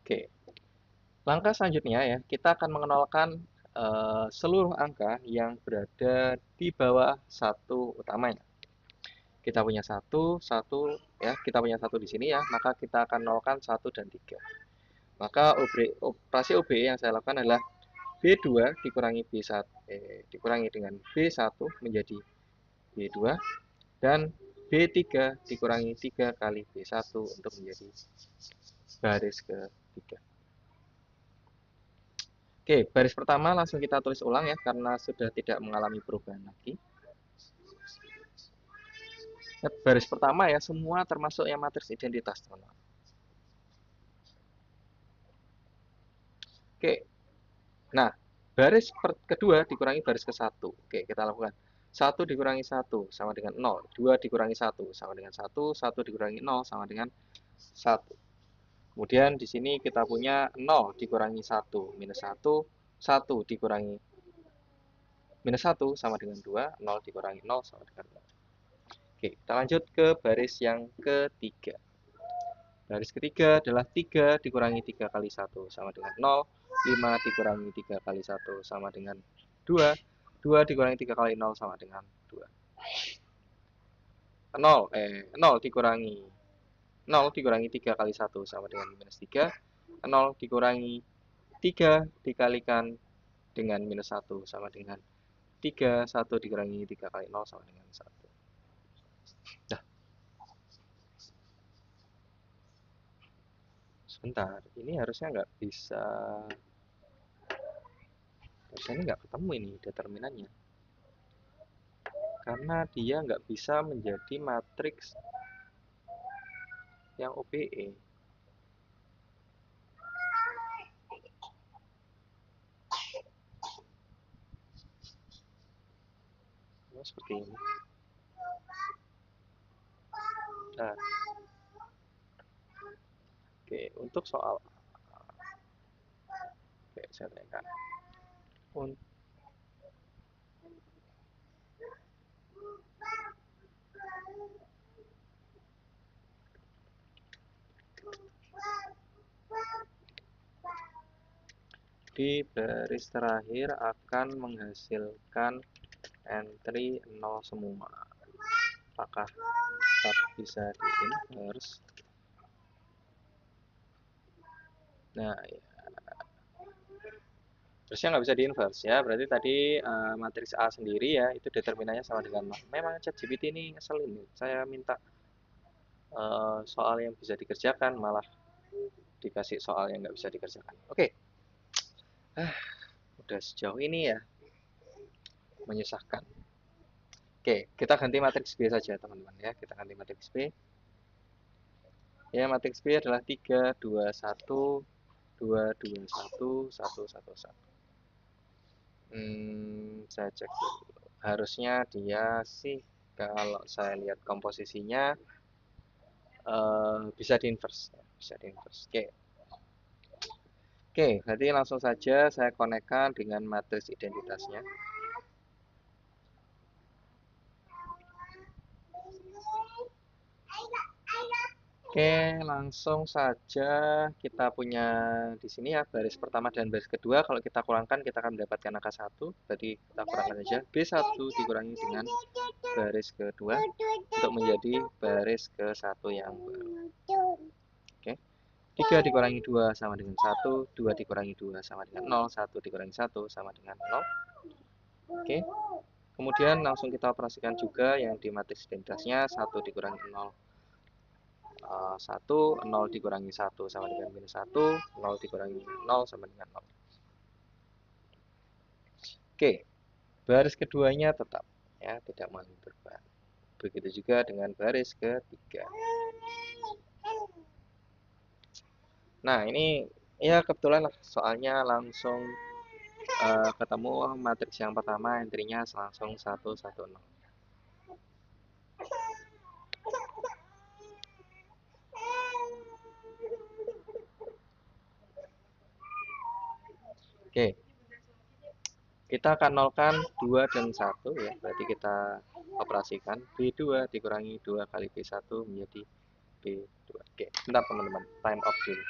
Oke, langkah selanjutnya ya, kita akan mengenalkan seluruh angka yang berada di bawah satu utamanya. Kita punya 1, 1 ya, kita punya 1 di sini ya, maka kita akan nolkan 1 dan 3. Maka operasi OBE yang saya lakukan adalah B2 dikurangi B1 dikurangi dengan B1 menjadi B2 dan B3 dikurangi 3 kali B1 untuk menjadi baris ketiga. Oke, baris pertama langsung kita tulis ulang ya karena sudah tidak mengalami perubahan lagi. Baris pertama ya semua termasuk yang matriks identitas, teman-teman. Oke. Nah, baris kedua dikurangi baris ke-1. Oke, kita lakukan. 1 dikurangi 1 sama dengan 0. 2 dikurangi 1 sama dengan 1. 1 dikurangi 0 sama dengan 1. Kemudian di sini kita punya 0 dikurangi 1 minus 1. 1 dikurangi minus 1 sama dengan 2. 0 dikurangi 0 sama dengan 0. Oke, kita lanjut ke baris yang ketiga. Baris ketiga adalah 3 dikurangi 3 kali 1 sama dengan 0. 5 dikurangi 3 kali 1 sama dengan 2. 2 dikurangi 3 kali 0 sama dengan 2. 0 dikurangi 0 dikurangi 3 kali 1 sama dengan minus 3. 0 dikurangi 3 dikalikan dengan minus 1 sama dengan 3. 1 dikurangi 3 kali 0 sama dengan 1. Nah, sebentar, ini harusnya nggak bisa, harusnya ini nggak ketemu ini determinannya karena dia nggak bisa menjadi matriks yang OBE. Oh, seperti ini. Nah, oke, untuk soal oke, saya tanyakan. Di baris terakhir akan menghasilkan entry 0 semua. Apakah tetap bisa di inverse? Nah, ya. Terusnya nggak bisa di inverse ya. Berarti tadi matriks A sendiri ya itu determinannya sama dengan 0. Memang ChatGPT ini ngeselin nih. Saya minta soal yang bisa dikerjakan malah dikasih soal yang nggak bisa dikerjakan. Oke. Udah sejauh ini ya menyusahkan. Oke, kita ganti matriks B saja teman-teman ya. Kita ganti matriks B. Ya, matriks B adalah 3, 2, 1, 2, 2, 1, 1, 1, 1. Saya cek dulu. Harusnya dia sih kalau saya lihat komposisinya bisa di inverse. Bisa di inverse. Oke. Oke, berarti langsung saja saya konekkan dengan matriks identitasnya. Oke, langsung saja kita punya di sini ya baris pertama dan baris kedua. Kalau kita kurangkan, kita akan mendapatkan angka 1. Jadi kita kurangkan saja B1 dikurangi dengan baris kedua untuk menjadi baris ke-1 yang baru. Oke. 3 dikurangi 2 sama dengan 1, 2 dikurangi 2 sama dengan 0, 1 dikurangi 1 sama dengan 0. Oke. Kemudian langsung kita operasikan juga yang di matriks identitasnya 1 dikurangi 0. 1, 0 dikurangi 1 sama dengan minus 1, 0 dikurangi 0 sama dengan 0. Oke, baris keduanya tetap ya, tidak mengalami perubahan. Begitu juga dengan baris ketiga. Nah, ini ya kebetulan soalnya langsung ketemu matriks yang pertama, entry-nya langsung 110. Oke, kita akan nolkan 2 dan 1 ya, berarti kita operasikan B2 dikurangi 2 kali B1 menjadi B2. Oke, bentar teman-teman, time off dulu.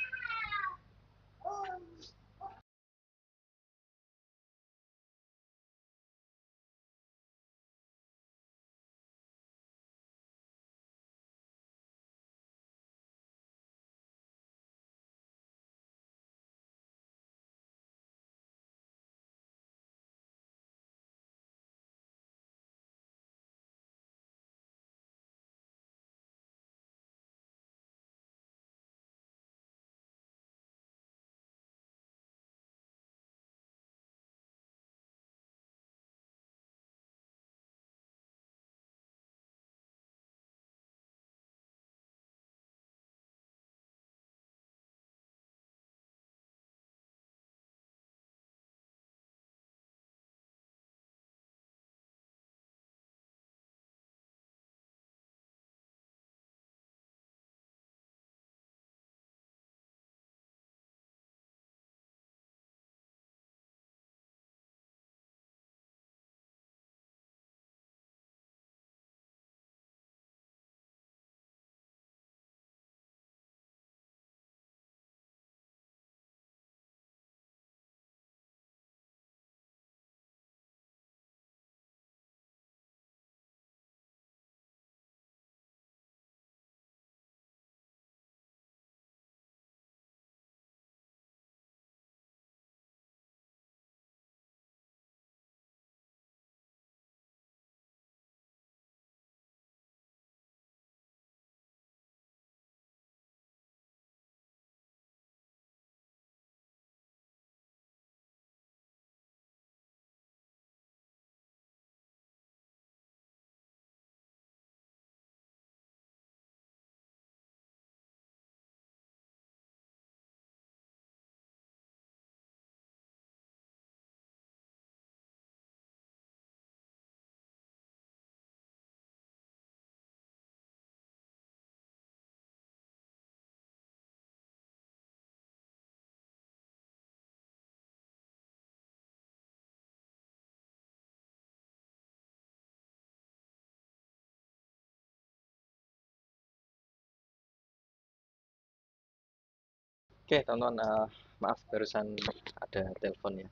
Oke, teman-teman, maaf barusan ada telepon ya.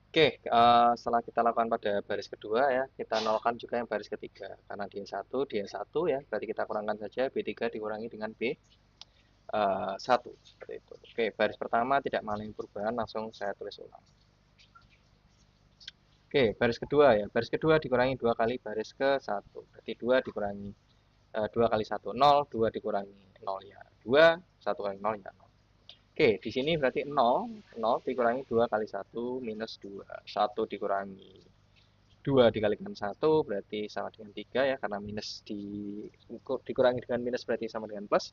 Oke, setelah kita lakukan pada baris kedua ya, kita nolkan juga yang baris ketiga. Karena dia 1 ya, berarti kita kurangkan saja B3 dikurangi dengan B1. Seperti itu. Oke, baris pertama tidak mengalami perubahan, langsung saya tulis ulang. Oke, baris kedua ya. Baris kedua dikurangi 2 kali baris ke-1. Berarti 2 dikurangi 2 kali 1, 0. 2 dikurangi 0 ya 2. 1 kali 0 ya 0. Oke, di sini berarti 0. 0 dikurangi 2 kali 1 minus 2. 1 dikurangi 2 dikalikan 1 berarti sama dengan 3 ya. Karena minus dikurangi dengan minus berarti sama dengan plus.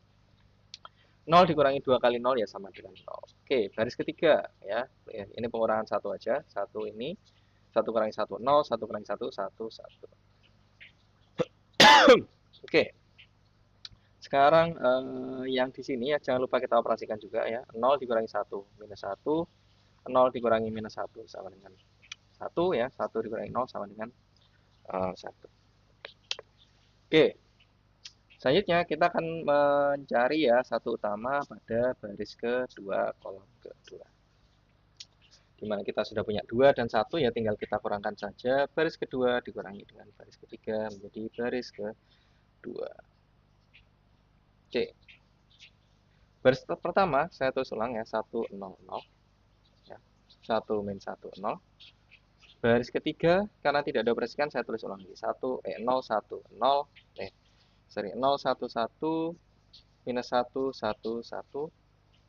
0 dikurangi 2 kali 0 ya sama dengan 0. Oke, baris ketiga ya. Ini pengurangan 1 aja. 1 ini 1 kurangi 1, 0, 1 kurangi 1, 1, 1. Oke. sekarang yang di sini ya jangan lupa kita operasikan juga ya. 0 dikurangi 1 minus 1, 0 dikurangi minus 1 sama dengan 1 ya. 1 dikurangi 0 sama dengan 1. Oke, selanjutnya kita akan mencari ya satu utama pada baris kedua, kolom kedua. Dimana kita sudah punya 2 dan 1 ya tinggal kita kurangkan saja. Baris kedua dikurangi dengan baris ketiga menjadi baris kedua. Oke. Baris pertama saya tulis ulang ya 1 0 0 ya. 1 min 1 0. Baris ketiga karena tidak ada operasikan saya tulis ulang lagi 1 0 1 0 sorry 0 1 1 minus 1 1 1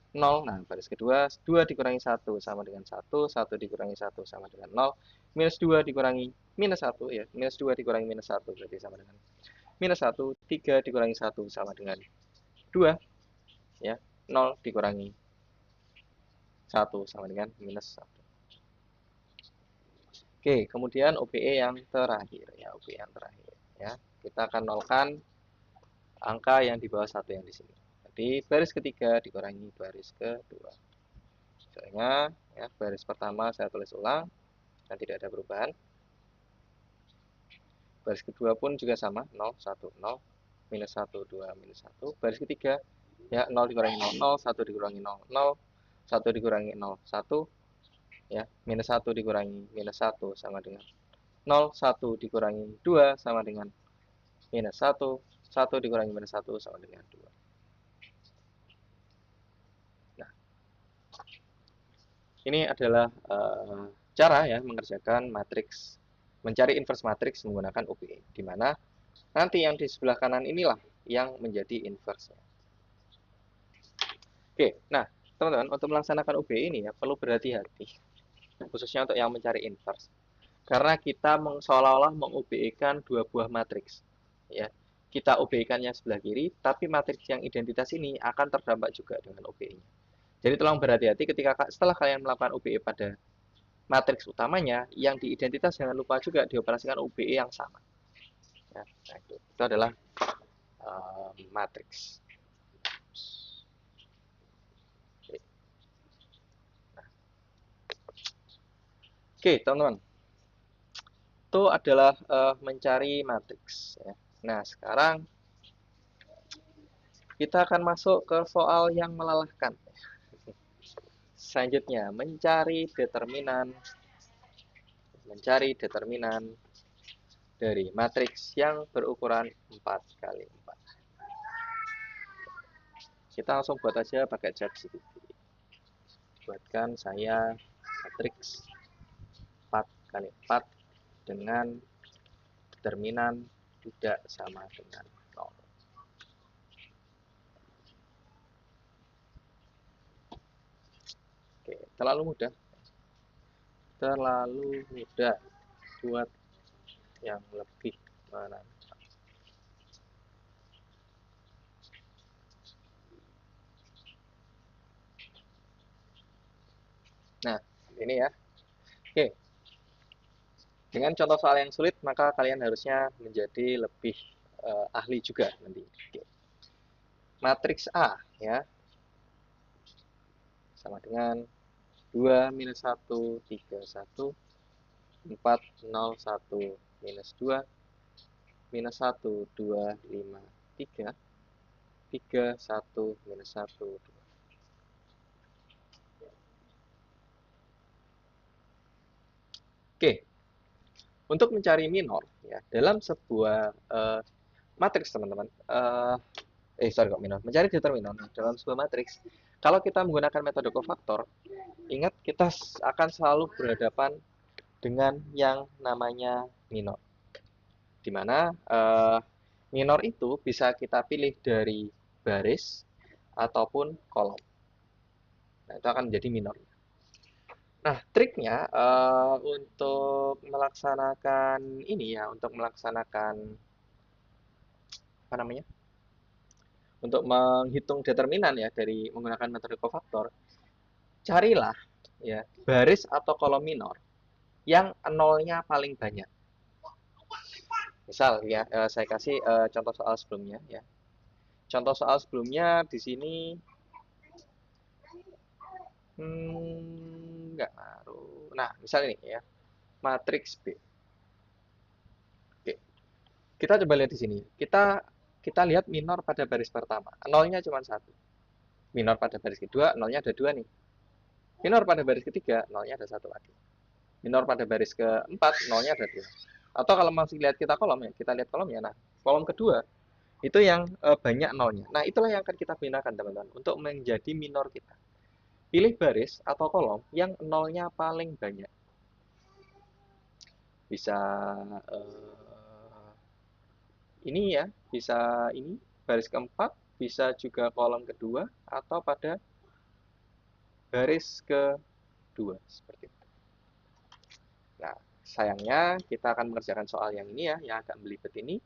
0. Nah, baris kedua 2 dikurangi 1 sama dengan 1, 1 dikurangi 1 sama dengan 0, minus 2 dikurangi minus 1 ya, minus 2 dikurangi minus 1 berarti sama dengan minus 1, 3 dikurangi 1 sama dengan 2 ya, 0 dikurangi 1 sama dengan minus 1. Oke, kemudian OBE yang terakhir ya, OBE yang terakhir ya. Kita akan nolkan angka yang di bawah 1 yang di sini. Jadi baris ketiga dikurangi baris kedua. Misalnya ya, baris pertama saya tulis ulang dan tidak ada perubahan. Baris kedua pun juga sama 0 1 0 minus 1 2 minus 1. Baris ketiga ya 0 dikurangi 0 0 1 dikurangi 0 0 1 dikurangi 0 1 ya minus 1 dikurangi minus 1 sama dengan 0 1 dikurangi 2 sama dengan minus 1 1 dikurangi minus 1 sama dengan 2. Nah, ini adalah cara ya mengerjakan matriks, mencari inverse matriks menggunakan OBE, di mana nanti yang di sebelah kanan inilah yang menjadi inverse-nya. Oke, nah teman-teman untuk melaksanakan OBE ini ya perlu berhati-hati, khususnya untuk yang mencari inverse, karena kita seolah-olah meng-OBE-kan dua buah matriks, ya. Kita OBE-kannya sebelah kiri, tapi matriks yang identitas ini akan terdampak juga dengan OBE-nya. Jadi tolong berhati-hati ketika setelah kalian melakukan OBE pada matriks utamanya, yang di identitas jangan lupa juga dioperasikan OBE yang sama. Ya, nah itu adalah matriks. Oke, teman-teman. Itu adalah mencari matriks. Ya. Nah, sekarang kita akan masuk ke soal yang melelahkan. Selanjutnya, mencari determinan dari matriks yang berukuran 4x4. Kita langsung buat aja pakai ChatGPT. Buatkan saya matriks 4x4 dengan determinan tidak sama dengan 0. Oke, terlalu mudah buat yang lebih menantang. Nah, ini ya. Oke. Dengan contoh soal yang sulit, maka kalian harusnya menjadi lebih ahli juga nanti. Oke. Matriks A ya. Sama dengan 2 minus 1 3 1 4 0 1 minus 2 minus 1 2 5 3 3 1 minus 1 2. Oke, untuk mencari minor ya dalam sebuah matriks teman-teman, mencari determinan dalam sebuah matriks. Kalau kita menggunakan metode kofaktor, ingat kita akan selalu berhadapan dengan yang namanya minor. Dimana minor itu bisa kita pilih dari baris ataupun kolom. Nah, itu akan menjadi minor. Nah, triknya untuk melaksanakan ini ya, untuk melaksanakan apa namanya? Untuk menghitung determinan ya dari menggunakan metode kofaktor, carilah ya baris atau kolom minor yang nolnya paling banyak. Misal ya, saya kasih contoh soal sebelumnya ya. contoh soal sebelumnya di sini nggak ngaruh. Nah, misalnya ini ya, matriks B. Oke, kita coba lihat di sini. Kita lihat minor pada baris pertama. Nolnya cuma satu. Minor pada baris kedua, nolnya ada dua nih. Minor pada baris ketiga, nolnya ada satu lagi. Minor pada baris keempat, nolnya ada dua. Atau kalau masih lihat kita kolom ya, kita lihat kolomnya. Nah, kolom kedua itu yang banyak nolnya. Nah, itulah yang akan kita gunakan teman-teman untuk menjadi minor kita. Pilih baris atau kolom yang nolnya paling banyak. Bisa ini ya, bisa ini baris keempat, bisa juga kolom kedua atau pada baris kedua seperti itu. Nah, sayangnya kita akan mengerjakan soal yang ini ya, yang agak belibet ini,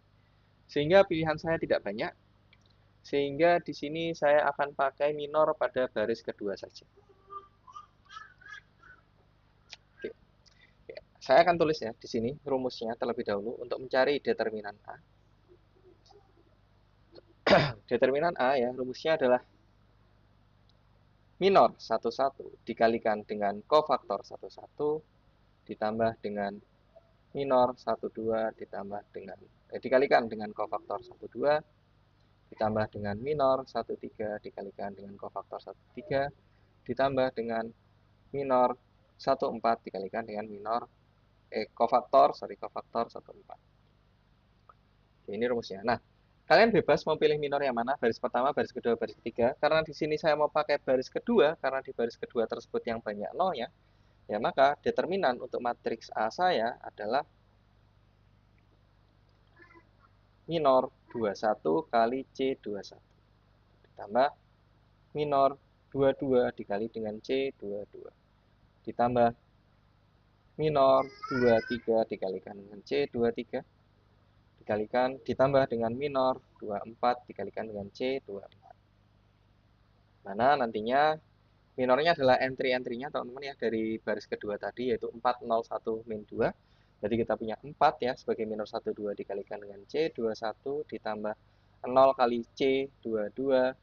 sehingga pilihan saya tidak banyak. Sehingga di sini saya akan pakai minor pada baris kedua saja. Oke. Ya, saya akan tulis ya di sini rumusnya terlebih dahulu untuk mencari determinan A. Determinan A ya, rumusnya adalah minor 11 dikalikan dengan kofaktor 11 ditambah dengan minor 12 ditambah dengan dikalikan dengan kofaktor 12 ditambah dengan minor 13 dikalikan dengan kofaktor 13 ditambah dengan minor 14 dikalikan dengan minor kofaktor 14. Oke, ini rumusnya. Nah, kalian bebas mau pilih minor yang mana, baris pertama, baris kedua, baris ketiga. Karena di sini saya mau pakai baris kedua, karena di baris kedua tersebut yang banyak nolnya, ya maka determinan untuk matriks A saya adalah minor 21 kali C21 ditambah minor 22 dikali dengan C22 ditambah minor 23 dikalikan dengan C23 dikalikan ditambah dengan minor 24 dikalikan dengan C24. Mana nantinya minornya adalah entry-entry-nya teman-teman ya dari baris kedua tadi yaitu 401 min 2. Jadi kita punya 4 ya sebagai minor 12 dikalikan dengan C21 ditambah 0 kali C22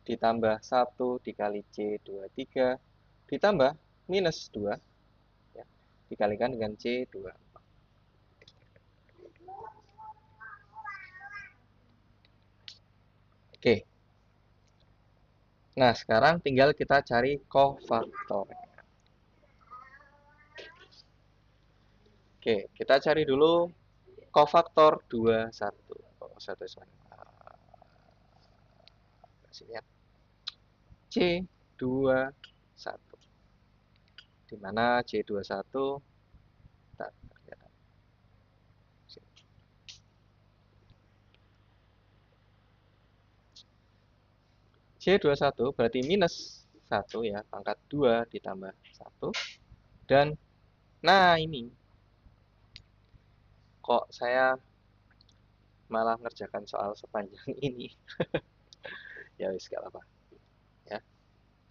ditambah 1 dikali C23 ditambah minus 2 ya, dikalikan dengan C24. Oke. Nah, sekarang tinggal kita cari kofaktor. Oke, kita cari dulu kofaktor 21. Oh, satu ya. C21. Di mana C21 tak terlihat. C21 berarti minus 1 ya, pangkat 2 ditambah 1. Dan, nah ini, kok saya malah ngerjakan soal sepanjang ini. Ya wis gak apa-apa. Ya.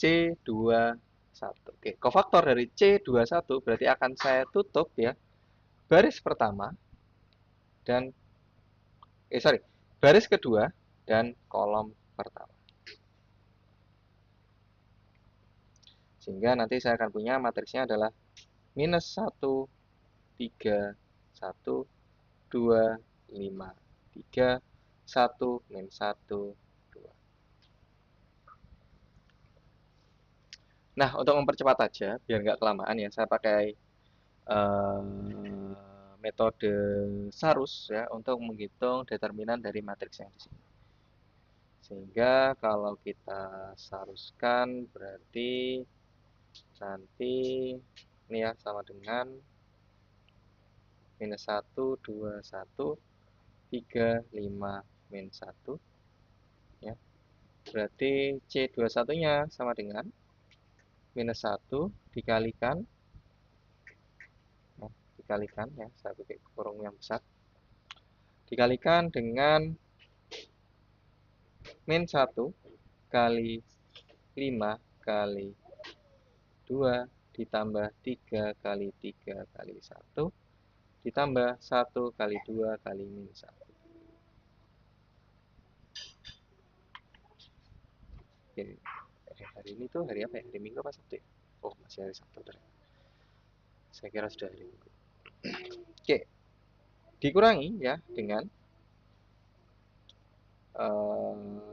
C21. Oke, kofaktor dari C21 berarti akan saya tutup ya. Baris pertama dan baris kedua dan kolom pertama. Sehingga nanti saya akan punya matriksnya adalah minus 1, 3, 1, 2, 5, 3, 1, min 1, 2. Nah, untuk mempercepat aja, biar nggak kelamaan ya, saya pakai metode Sarus ya untuk menghitung determinan dari matriks yang di sini. Sehingga kalau kita saruskan berarti nanti ini ya sama dengan minus 1, 2, 1, 3, 5, min 1 ya. Berarti C21-nya sama dengan minus 1 dikalikan dikalikan ya, saya pakai kurung yang besar, dikalikan dengan min 1 kali 5 kali 2 ditambah 3 kali 3 kali 1 ditambah 1 kali 2 kali min 1. Oke. Hari ini tuh hari apa ya? Hari Minggu apa Sabtu ya? Oh, masih hari Sabtu ternyata. Saya kira sudah hari Minggu. Oke, dikurangi ya dengan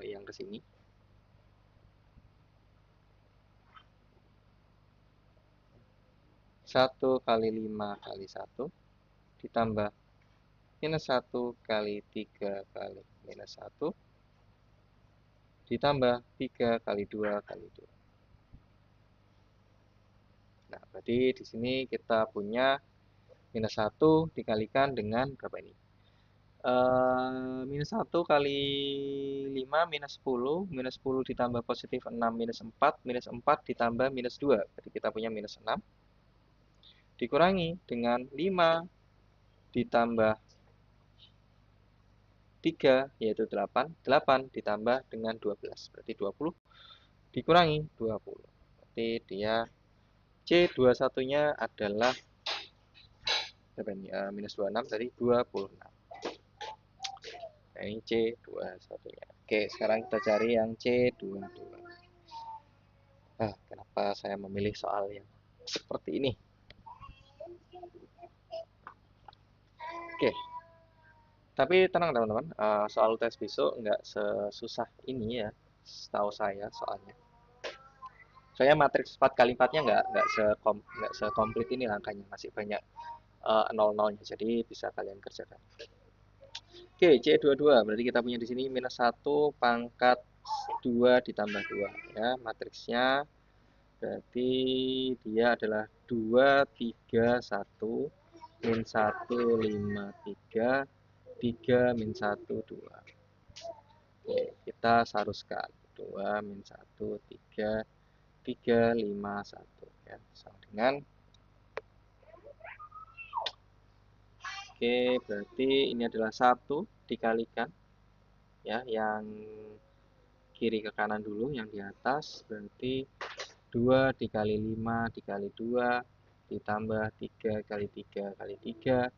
yang ke sini. Satu kali 5 kali 1 ditambah minus 1 kali 3 kali minus 1 ditambah 3 kali 2 kali 2. Nah, berarti di sini kita punya minus 1 dikalikan dengan berapa ini? Minus 1 kali 5 minus 10 ditambah positif 6 minus 4 ditambah minus 2. Berarti kita punya minus 6 dikurangi dengan 5 ditambah 3 yaitu 8. 8 ditambah dengan 12 berarti 20 dikurangi 20. Berarti dia C21-nya adalah berapa ini? Minus 26 tadi 26. Nah, ini C21-nya. Oke, sekarang kita cari yang C22. Kenapa saya memilih soal yang seperti ini? Oke, tapi tenang teman-teman, soal tes besok nggak sesusah ini ya, setahu saya soalnya. Soalnya matriks 4x4-nya nggak sekomplit ini langkahnya, masih banyak nol-nolnya, jadi bisa kalian kerjakan. Oke, C22 berarti kita punya di sini minus 1 pangkat 2 ditambah 2 ya, matriksnya berarti dia adalah 2 3 1 min 1 5 3 3 min 1 2. Oke, kita seharuskan 2 min 1 3 3 5 1 ya, sama dengan. Oke, berarti ini adalah 1 dikalikan ya, yang kiri ke kanan dulu, yang di atas berarti 2 dikali 5 dikali 2 ditambah 3 kali 3 kali 3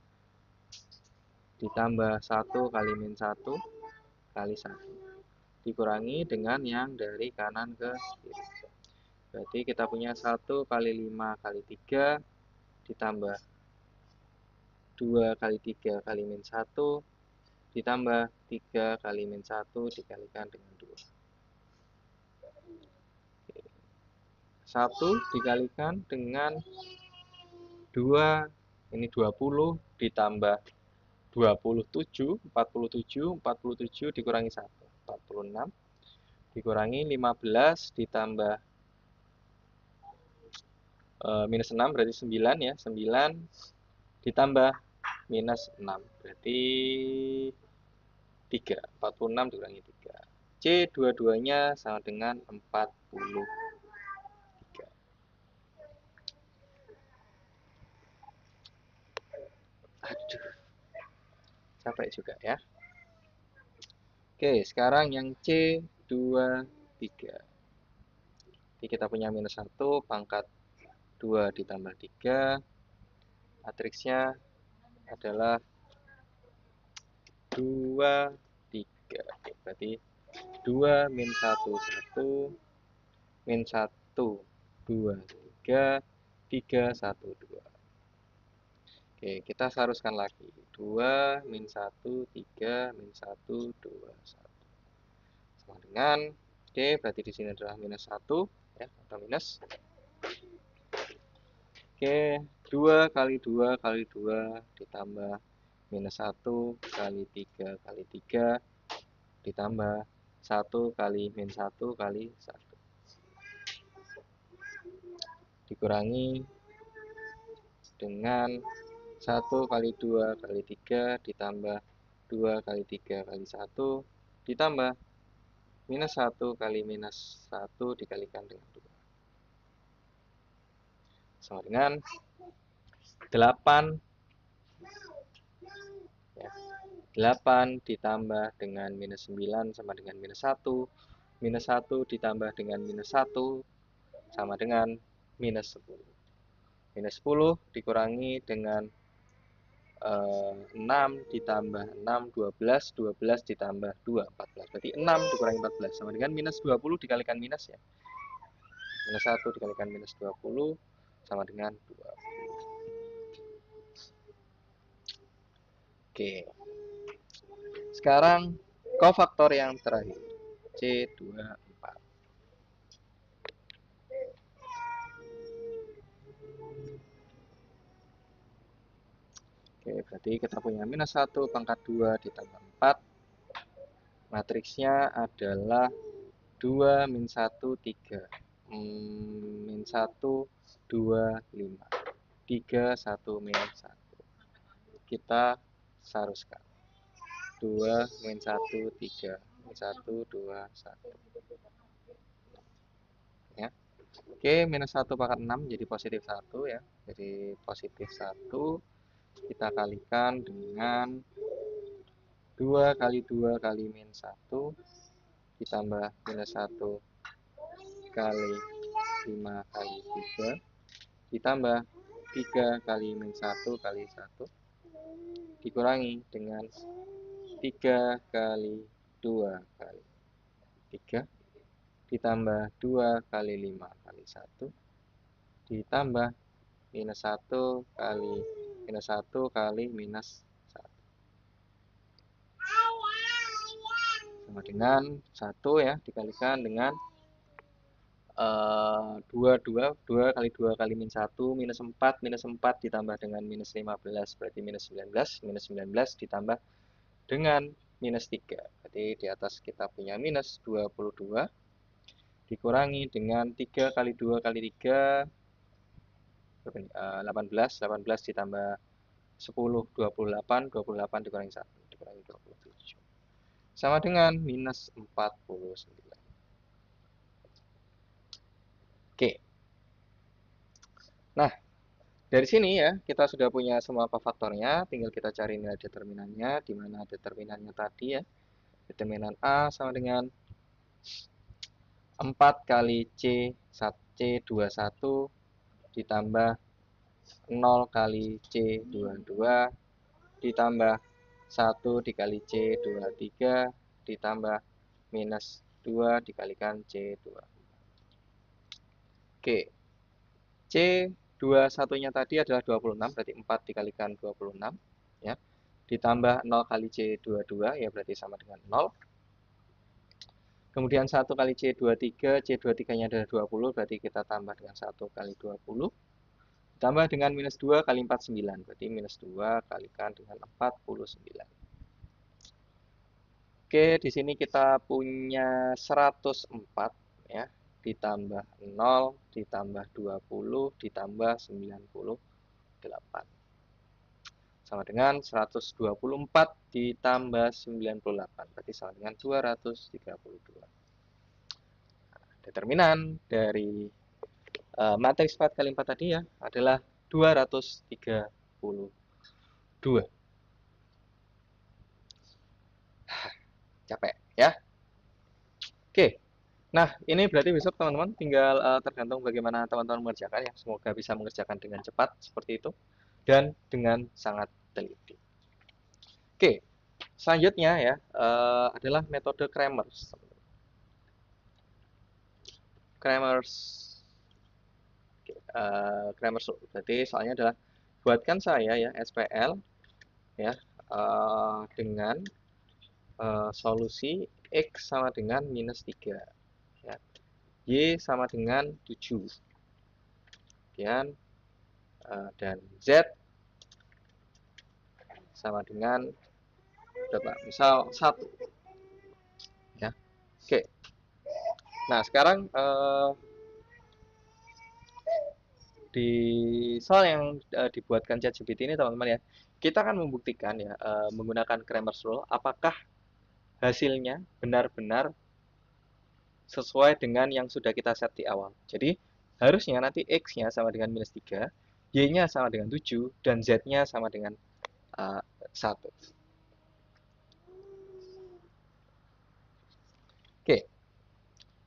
ditambah 1 kali min 1 kali 1 dikurangi dengan yang dari kanan ke kiri. Berarti kita punya 1 kali 5 kali 3 ditambah 2 kali 3 kali min 1 ditambah 3 kali min 1 dikalikan dengan 2. 1 dikalikan dengan 2, ini 20 ditambah 27, 47 dikurangi 1, 46 dikurangi 15 ditambah minus 6 berarti 9 ya, 9 ditambah minus 6 berarti 3, 46 dikurangi 3. C22-nya sama dengan 43. Aduh, capek juga ya. Oke, sekarang yang C23. Jadi kita punya minus 1 pangkat 2 ditambah 3. Matriksnya adalah 2, 3. Oke, berarti 2 min 1, 1 min 1, 2, 3 3, 1, 2. Oke, kita seharuskan lagi 2 min 1, 3 min 1, 2, 1 sama dengan, oke, berarti di sini adalah minus 1 ya, atau minus. Oke, 2 kali 2 kali 2 ditambah minus 1 kali 3 kali 3 ditambah 1 kali min 1 kali 1 dikurangi dengan 1 kali 2 kali 3 ditambah 2 kali 3 kali 1 ditambah minus 1 kali minus 1 dikalikan dengan 2 sama dengan 8 ya. 8 ditambah dengan minus 9 sama dengan minus 1. Minus 1 ditambah dengan minus 1 sama dengan minus 10. Minus 10 dikurangi dengan 6 ditambah 6, 12, 12 ditambah 2, 14. Berarti 6 dikurangi 14 sama dengan minus 20 dikalikan minus ya. Minus 1 dikalikan minus 20 sama dengan 20. Oke. Sekarang kofaktor yang terakhir. C24. Oke, berarti kita punya minus 1 pangkat 2 ditambah 4. Matriksnya adalah 2, min 1, 3. Min 1, 2, 5. 3, 1, min 1. Kita seharuskan. 2, min 1, 3. Min 1, 2, 1. Ya. Oke, minus 1 pangkat 6 jadi positif 1 ya. Jadi positif 1 kita kalikan dengan 2 kali 2 kali min 1 ditambah minus 1 kali 5 kali 3 ditambah 3 kali min 1 kali 1 dikurangi dengan 3 kali 2 kali 3 ditambah 2 kali 5 kali 1 ditambah minus 1 kali minus 1 kali minus 1 sama dengan 1 ya dikalikan dengan 2 kali 2 kali min 1 minus 4 ditambah dengan minus 15 berarti minus 19 ditambah dengan minus 3 berarti di atas kita punya minus 22 dikurangi dengan 3 kali 2 kali 3 18 ditambah 10 28 dikurangi 1 dikurangi 27 sama dengan minus 49. Oke. Nah, dari sini ya kita sudah punya semua kofaktornya, tinggal kita cari nilai determinannya, di mana determinannya tadi ya. Determinan A sama dengan 4 kali C21 ditambah 0 kali C22 ditambah 1 dikali C23 ditambah minus 2 dikalikan C24. Oke, C21-nya tadi adalah 26, berarti 4 dikalikan 26, ya. Ditambah 0 kali C22, ya berarti sama dengan 0. Kemudian 1 kali C23, C23-nya adalah 20, berarti kita tambah dengan 1 kali 20. Ditambah dengan minus 2 kali 49, berarti minus 2 kalikan dengan 49. Oke, di sini kita punya 104, ya. Ditambah 0, ditambah 20, ditambah 98. Sama dengan 124 ditambah 98, berarti sama dengan 232. Determinan dari matriks 4 kali 4 tadi ya adalah 232. Capek ya. Oke. Nah, ini berarti besok teman-teman tinggal tergantung bagaimana teman-teman mengerjakan ya. Semoga bisa mengerjakan dengan cepat seperti itu dan dengan sangat teliti. Oke, selanjutnya ya adalah metode Kramers. Kramers berarti soalnya adalah buatkan saya ya SPL ya dengan solusi X sama dengan minus 3 ya. Y sama dengan 7 kemudian dan Z sama dengan berapa? Misal 1 ya. Oke. Nah, sekarang di soal yang dibuatkan ChatGPT ini teman-teman ya, kita akan membuktikan ya menggunakan Kramers rule apakah hasilnya benar-benar sesuai dengan yang sudah kita set di awal. Jadi harusnya nanti X-nya sama dengan minus 3, Y-nya sama dengan 7, dan Z-nya sama dengan 1. Oke,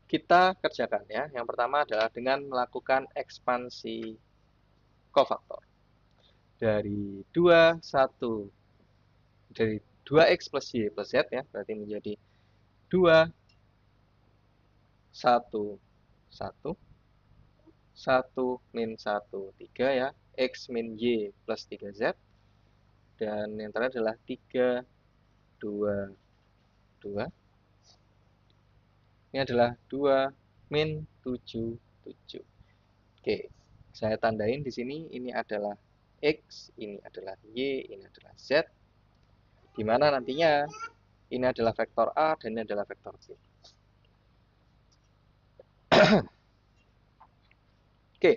kita kerjakan ya. Yang pertama adalah dengan melakukan ekspansi kofaktor. dari 2, 1, dari 2x plus y plus z ya, berarti menjadi 2, 1, 1, 1 min 1, 3 ya, x min y plus 3z, dan yang terakhir adalah 3, 2, 2. Ini adalah 2 min 7, 7. Oke, saya tandain di sini, ini adalah x, ini adalah y, ini adalah z, di mana nantinya ini adalah vektor A dan ini adalah vektor B. Oke,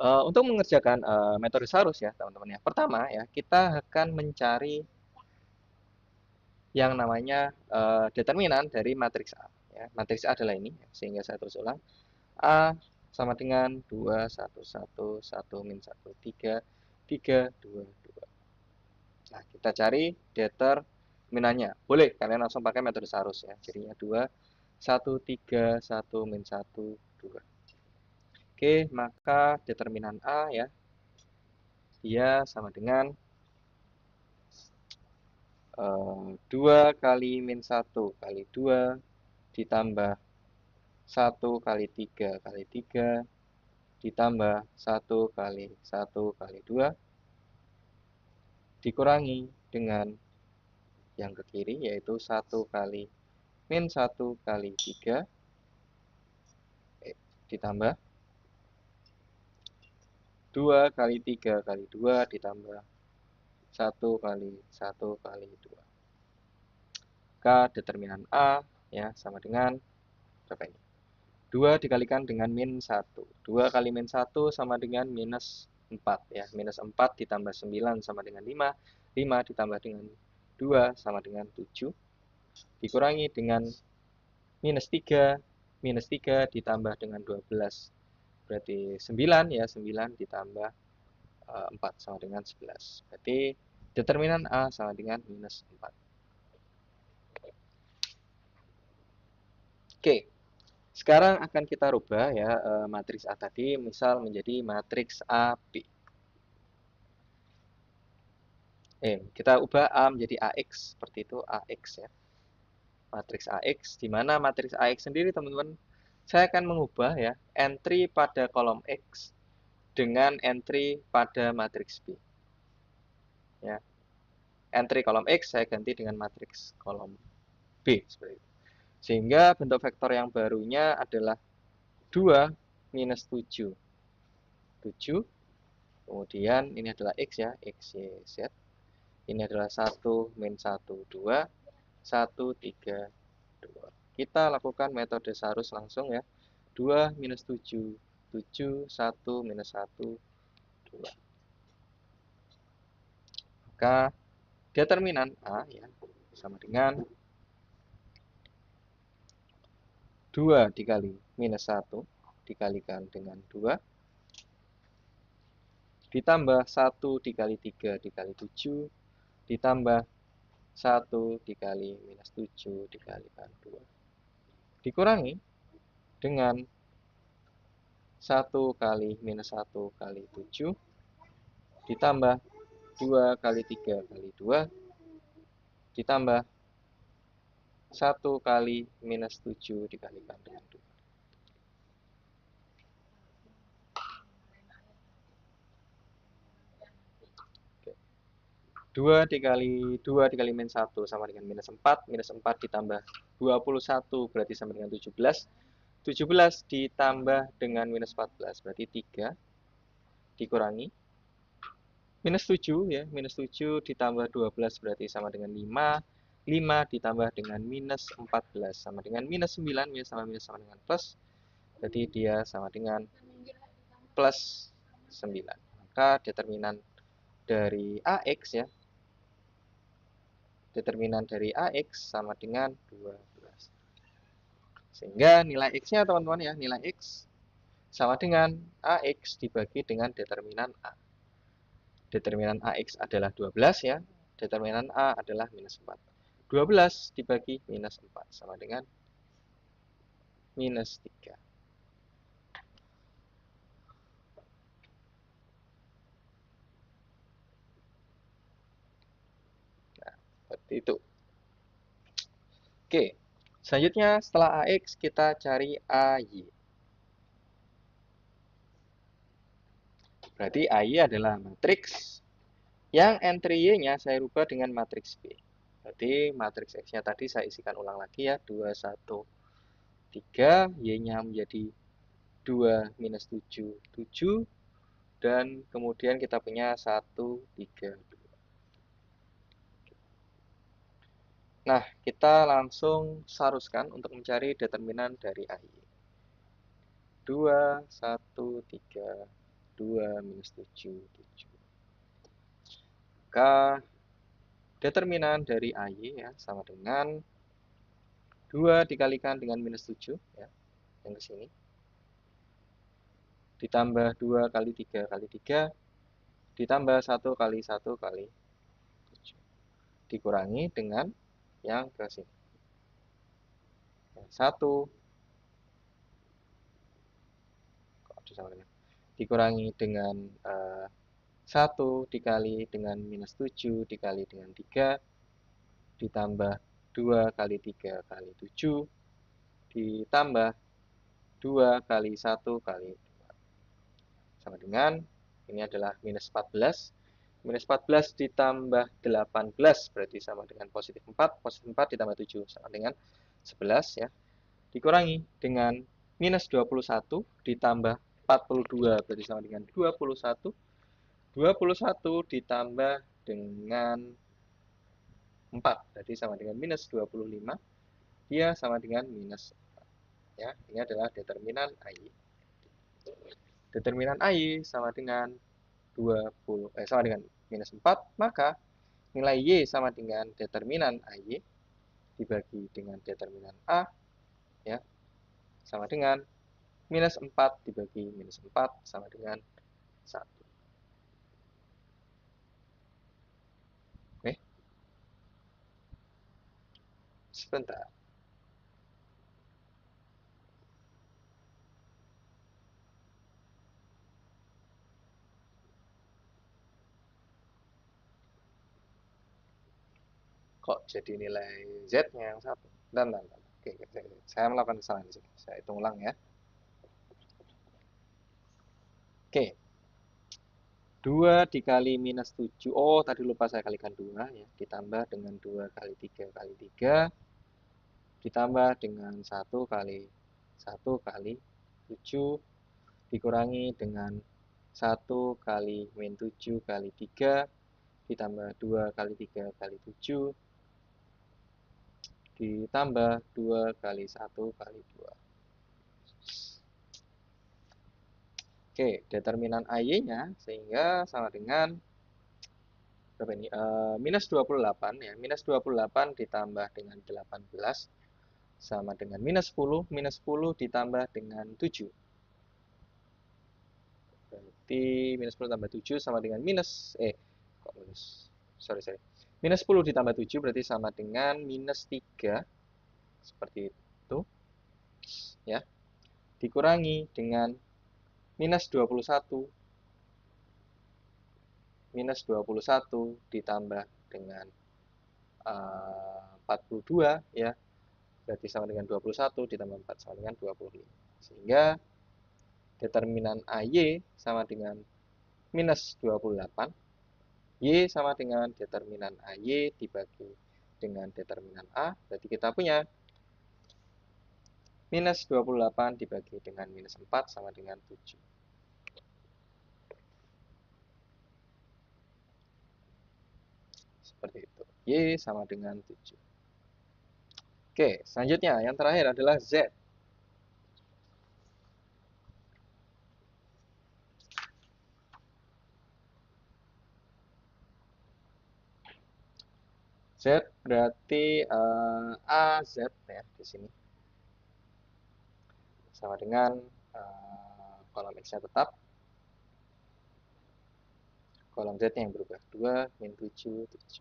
untuk mengerjakan metode Sarus ya teman-teman ya. Pertama ya, kita akan mencari yang namanya determinan dari matriks A. Ya. Matriks A adalah ini, sehingga saya tulis ulang. A sama dengan 2, 1, 1, 1 min 1, 3, 3, 2, 2. Nah, kita cari determinannya. Boleh, kalian langsung pakai metode Sarus ya. Jadinya 2, 1, 3, 1 min 1, 2. Oke, maka determinan A ya, dia sama dengan 2 kali min 1 kali 2 ditambah 1 kali 3 kali 3 ditambah 1 kali 1 kali 2 dikurangi dengan yang ke kiri, yaitu 1 kali min 1 kali 3 ditambah 2 kali 3 kali 2 ditambah 1 kali 1 kali 2. Maka determinan A ya sama dengan berapa ini? 2 dikalikan dengan min 1. 2 kali min 1 sama dengan minus 4 ya. Minus 4 ditambah 9 sama dengan 5. 5 ditambah dengan 2 sama dengan 7. Dikurangi dengan minus 3. Minus 3 ditambah dengan 12. Berarti 9 ya. 9 ditambah 4 sama dengan 11. Berarti determinan A sama dengan minus 4. Oke. Sekarang akan kita rubah ya matriks A tadi misal menjadi matriks AB. Kita ubah A menjadi AX seperti itu, AX ya. Matriks AX, di mana matriks AX sendiri teman-teman, saya akan mengubah ya entry pada kolom X dengan entry pada matriks B. Ya. Entry kolom X saya ganti dengan matriks kolom B seperti itu. Sehingga bentuk vektor yang barunya adalah 2 minus 7. 7. Kemudian ini adalah X ya, X, Y, Z. Ini adalah 1 min 1, 2. 1, 3, 2. Kita lakukan metode Sarus langsung ya. 2 minus 7. 7, 1 minus 1, 2. Maka determinan A ya sama dengan 2 dikali minus 1 dikalikan dengan 2 ditambah 1 dikali 3 dikali 7 ditambah 1 dikali minus 7 dikalikan 2 dikurangi dengan 1 kali minus 1 kali 7 ditambah 2 kali 3 kali 2 ditambah 1 kali minus 7 dikalikan dengan 2. 2 dikali min 1 sama dengan minus 4. Minus 4 ditambah 21 berarti sama dengan 17. 17 ditambah dengan minus 14 berarti 3 dikurangi minus 7 ya. Minus 7 ditambah 12 berarti sama dengan 5. 5 ditambah dengan minus 14 sama dengan minus 9. Minus sama dengan plus. Jadi dia sama dengan plus 9. Maka determinan dari AX ya, determinan dari AX sama dengan 12. Sehingga nilai X-nya teman-teman ya, nilai X sama dengan AX dibagi dengan determinan A. Determinan AX adalah 12 ya, determinan A adalah minus 4. 12 dibagi minus 4 sama dengan minus 3. Seperti itu. Oke, selanjutnya setelah AX kita cari AY. Berarti AY adalah matriks yang entry Y-nya saya rubah dengan matriks B. Berarti matriks X-nya tadi saya isikan ulang lagi ya, 2, 1, 3, Y-nya menjadi 2, minus 7, 7, dan kemudian kita punya 1, 3, 2. Nah, kita langsung saruskan untuk mencari determinan dari AY. 2, 1, 3, 2, minus 7, 7. Maka determinan dari AY ya, sama dengan 2 dikalikan dengan minus 7 ya, yang ke sini. Ditambah 2 kali 3 kali 3, ditambah 1 kali 1 kali 7. Dikurangi dengan yang ke sini. 1 dikurangi dengan 1 dikali dengan minus 7 dikali dengan 3, ditambah 2 kali 3 kali 7, ditambah 2 kali 1 kali 2. Sama dengan, ini adalah minus 14. Minus 14 ditambah 18 berarti sama dengan positif 4. Positif 4 ditambah 7 sama dengan 11 ya. Dikurangi dengan minus 21 ditambah 42 berarti sama dengan 21. 21 ditambah dengan 4 berarti sama dengan minus 25. Dia sama dengan minus 4. Ya, ini adalah determinan AY. Determinan AY sama dengan sama dengan minus 4, maka nilai Y sama dengan determinan AY dibagi dengan determinan A ya, sama dengan minus 4 dibagi minus 4 sama dengan 1. Oke. Sebentar. Kok jadi nilai Z-nya yang 1? Dan. Oke, saya melakukan kesalahan di sini. Saya hitung ulang ya. Oke. 2 dikali minus 7. Oh, tadi lupa saya kalikan 2 ya. Ditambah dengan 2 kali 3 kali 3. Ditambah dengan 1 kali 1 kali 7. Dikurangi dengan 1 kali min 7 kali 3. Ditambah 2 kali 3 kali 7. Ditambah 2 kali 1 kali 2. Oke, determinan AY-nya sehingga sama dengan berapa ini? Minus 28 ya. Minus 28 ditambah dengan 18 sama dengan minus 10. Minus 10 ditambah dengan 7. Berarti minus 10 tambah 7 sama dengan minus kok minus? Sorry. Minus 10 ditambah 7 berarti sama dengan minus 3. Seperti itu. Ya. Dikurangi dengan minus 21. Minus 21 ditambah dengan 42 ya. Berarti sama dengan 21 ditambah 4 sama dengan 25. Sehingga determinan AY sama dengan minus 28. Y sama dengan determinan AY dibagi dengan determinan A. Berarti kita punya minus 28 dibagi dengan minus 4 sama dengan 7. Seperti itu. Y sama dengan 7. Oke, selanjutnya yang terakhir adalah Z. Z berarti AZ ya di sini. Sama dengan kolom X-nya tetap. Kolom Z yang berubah 2 min 7 7.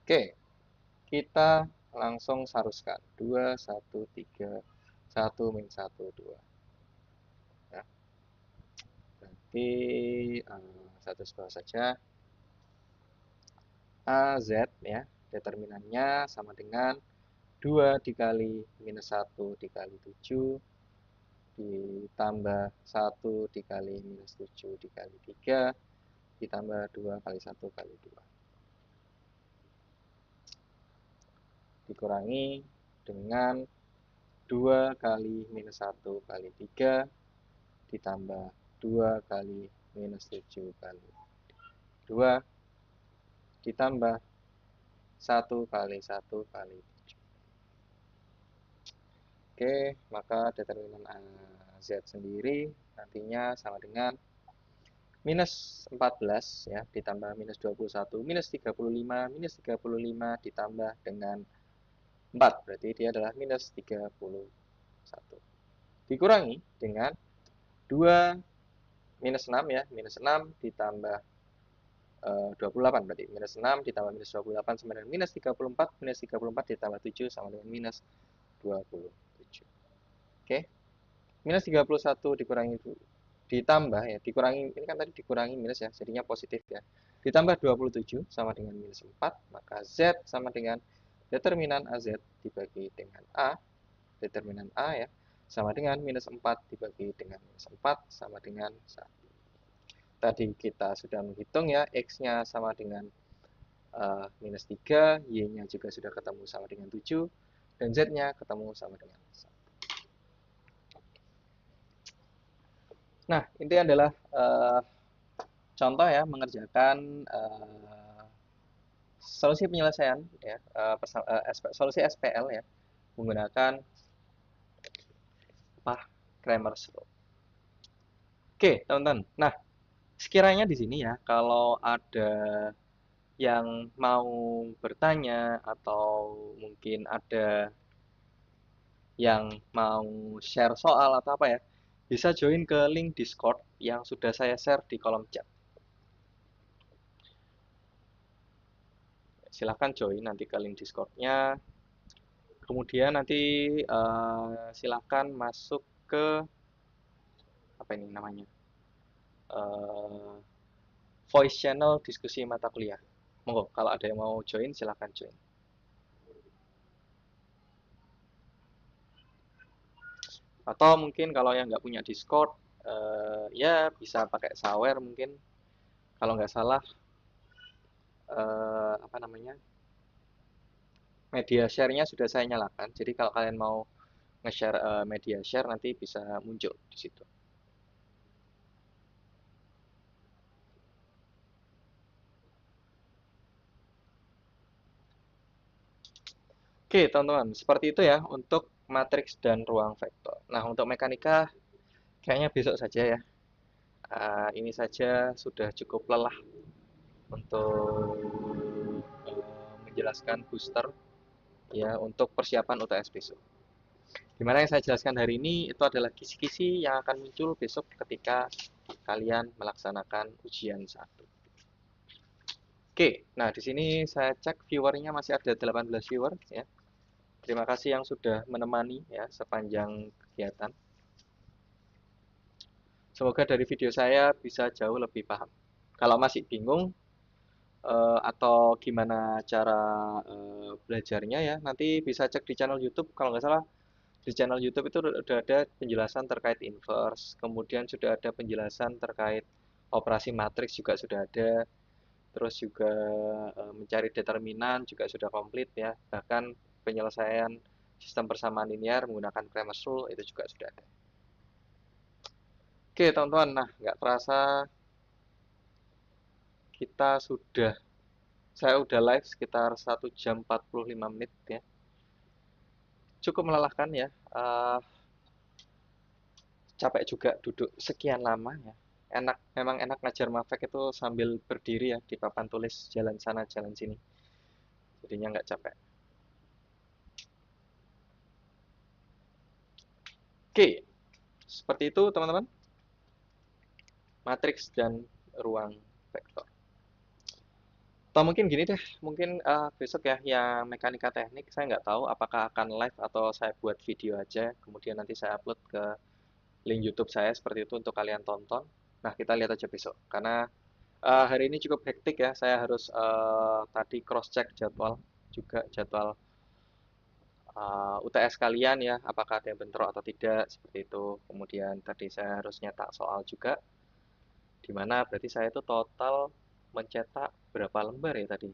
Oke. Kita langsung saruskan 2 1 3 1 min 1 2 ya. Berarti satu bawah saja AZ ya Determinannya sama dengan 2 dikali minus 1 dikali 7 ditambah 1 dikali minus 7 dikali 3 ditambah 2 kali 1 kali 2 dikurangi dengan 2 kali minus 1 kali 3 ditambah 2 kali minus 7 kali 2 ditambah 1 kali 1 kali 7. Oke, maka determinan AZ sendiri nantinya sama dengan minus 14 ya, ditambah minus 21, minus 35, minus 35 ditambah dengan 4, berarti dia adalah minus 31. Dikurangi dengan 2 minus 6 ya, minus 6 ditambah 28 berarti minus 6 ditambah minus 28 sama dengan minus 34, minus 34 ditambah 7 sama dengan minus 27. Oke. Minus 31 dikurangi ditambah ya, dikurangi ini kan tadi dikurangi minus ya, jadinya positif ya. Ditambah 27 sama dengan minus 4, maka Z sama dengan determinan AZ dibagi dengan A, determinan A ya, sama dengan minus 4 dibagi dengan minus 4 sama dengan 1. Tadi kita sudah menghitung ya, X-nya sama dengan minus 3, Y-nya juga sudah ketemu sama dengan 7, dan Z-nya ketemu sama dengan 1. Nah, ini adalah contoh ya, mengerjakan solusi penyelesaian ya, solusi SPL ya, menggunakan Cramer's Rule. Oke, teman-teman. Nah, sekiranya di sini ya, kalau ada yang mau bertanya atau mungkin ada yang mau share soal atau apa ya, bisa join ke link Discord yang sudah saya share di kolom chat. Silahkan join nanti ke link Discord-nya. Kemudian nanti silahkan masuk ke apa ini namanya, voice channel diskusi mata kuliah. Monggo, kalau ada yang mau join silahkan join. Atau mungkin kalau yang nggak punya Discord, ya bisa pakai Sawer mungkin. Kalau nggak salah, apa namanya, media share-nya sudah saya nyalakan. Jadi kalau kalian mau nge-share media share nanti bisa muncul di situ. Oke, teman-teman, seperti itu ya untuk matriks dan ruang vektor. Nah, untuk mekanika kayaknya besok saja ya. Ini saja sudah cukup lelah untuk menjelaskan booster ya untuk persiapan UTS besok. Dimana yang saya jelaskan hari ini itu adalah kisi-kisi yang akan muncul besok ketika kalian melaksanakan ujian 1. Oke, nah di sini saya cek viewernya masih ada 18 viewer ya. Terima kasih yang sudah menemani ya sepanjang kegiatan. Semoga dari video saya bisa jauh lebih paham. Kalau masih bingung atau gimana cara belajarnya ya, nanti bisa cek di channel YouTube. Kalau nggak salah di channel YouTube itu sudah ada penjelasan terkait inverse, kemudian sudah ada penjelasan terkait operasi matriks juga sudah ada, terus juga mencari determinan juga sudah komplit ya, bahkan penyelesaian sistem persamaan linear menggunakan Cramer's Rule itu juga sudah ada. Oke teman-teman, nah nggak terasa kita saya udah live sekitar 1 jam 45 menit ya. Cukup melelahkan ya, capek juga duduk sekian lama ya. Memang enak ngajar Mavek itu sambil berdiri ya di papan tulis jalan sana jalan sini. Jadinya nggak capek. Oke, seperti itu teman-teman. Matriks dan ruang vektor. Atau mungkin gini deh, mungkin besok ya yang mekanika teknik saya nggak tahu apakah akan live atau saya buat video aja, kemudian nanti saya upload ke link YouTube saya seperti itu untuk kalian tonton. Nah kita lihat aja besok, karena hari ini cukup hektik ya, saya harus tadi cross check jadwal juga jadwal UTS kalian ya, apakah ada yang bentrok atau tidak, seperti itu. Kemudian tadi saya harus nyetak soal juga, di mana berarti saya itu total mencetak berapa lembar ya tadi.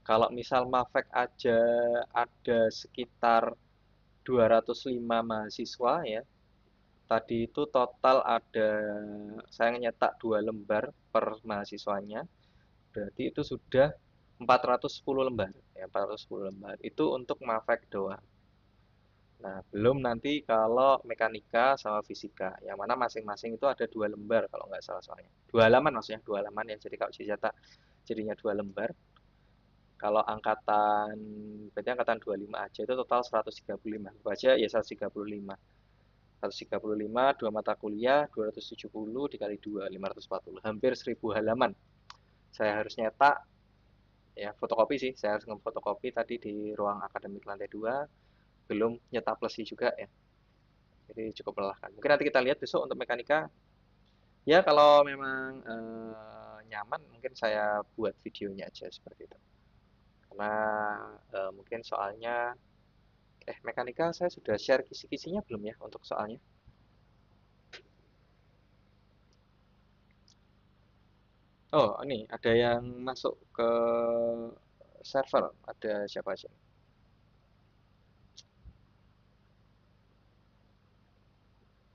Kalau misal Mafek aja ada sekitar 205 mahasiswa ya, tadi itu total ada, saya nyetak 2 lembar per mahasiswanya, berarti itu sudah 410 lembar. Ya, 410 lembar. Itu untuk Mafek doang. Nah, belum nanti kalau mekanika sama fisika, yang mana masing-masing itu ada 2 lembar kalau nggak salah soalnya. 2 halaman maksudnya, 2 halaman ya. Jadi kalau dicetak jadinya 2 lembar. Kalau angkatan, berarti angkatan 25 aja itu total 135. Baca ya 135. 135, 2 mata kuliah, 270 dikali 2, 540. Hampir 1000 halaman. Saya harus nyetak, ya fotokopi sih. Saya harus ngefotokopi tadi di ruang akademik lantai 2. Belum nyetak plusnya juga ya. Jadi cukup melelahkan. Mungkin nanti kita lihat besok untuk mekanika. Ya kalau memang nyaman, mungkin saya buat videonya aja seperti itu. Karena mungkin soalnya, mekanika saya sudah share kisi-kisinya belum ya untuk soalnya? Oh, ini ada yang masuk ke server. Ada siapa aja?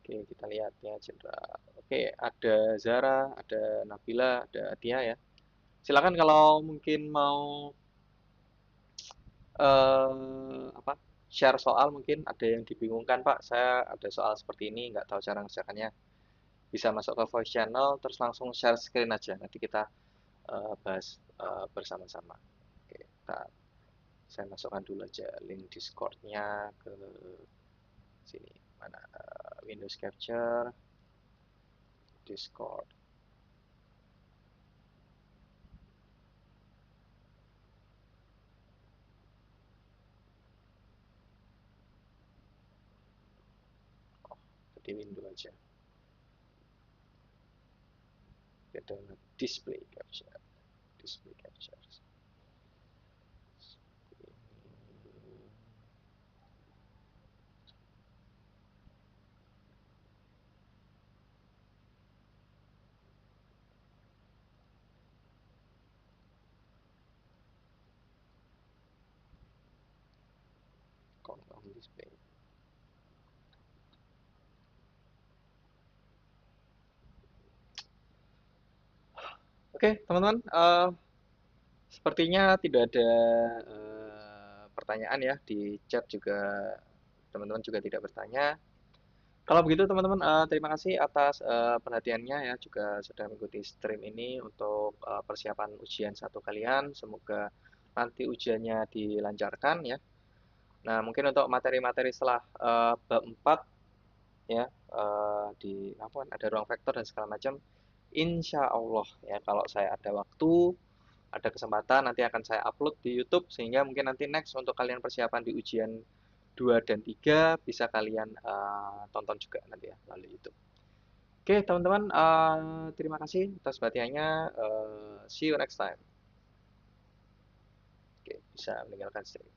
Oke, kita lihat ya jenderal. Oke, ada Zara, ada Nabila, ada Atia ya. Silakan kalau mungkin mau apa, share soal, mungkin ada yang dibingungkan Pak. Saya ada soal seperti ini, nggak tahu cara ngerjakannya. Bisa masuk ke voice channel, terus langsung share screen aja. Nanti kita bahas bersama-sama. Oke, saya masukkan dulu aja link Discord-nya ke sini. Mana Windows Capture, Discord. Oh, jadi window aja. Kita display capture, display capture. On display. Oke, teman-teman, sepertinya tidak ada pertanyaan ya di chat juga, teman-teman juga tidak bertanya. Kalau begitu teman-teman, terima kasih atas perhatiannya ya, juga sudah mengikuti stream ini untuk persiapan ujian satu kalian. Semoga nanti ujiannya dilancarkan ya. Nah, mungkin untuk materi-materi setelah bab 4 ya, di apa, ada ruang vektor dan segala macam. Insya Allah ya, kalau saya ada waktu, ada kesempatan, nanti akan saya upload di YouTube, sehingga mungkin nanti next untuk kalian persiapan di ujian 2 dan 3 bisa kalian tonton juga nanti ya melalui YouTube. Oke, teman-teman, terima kasih atas perhatiannya. See you next time. Oke, bisa meninggalkan stream.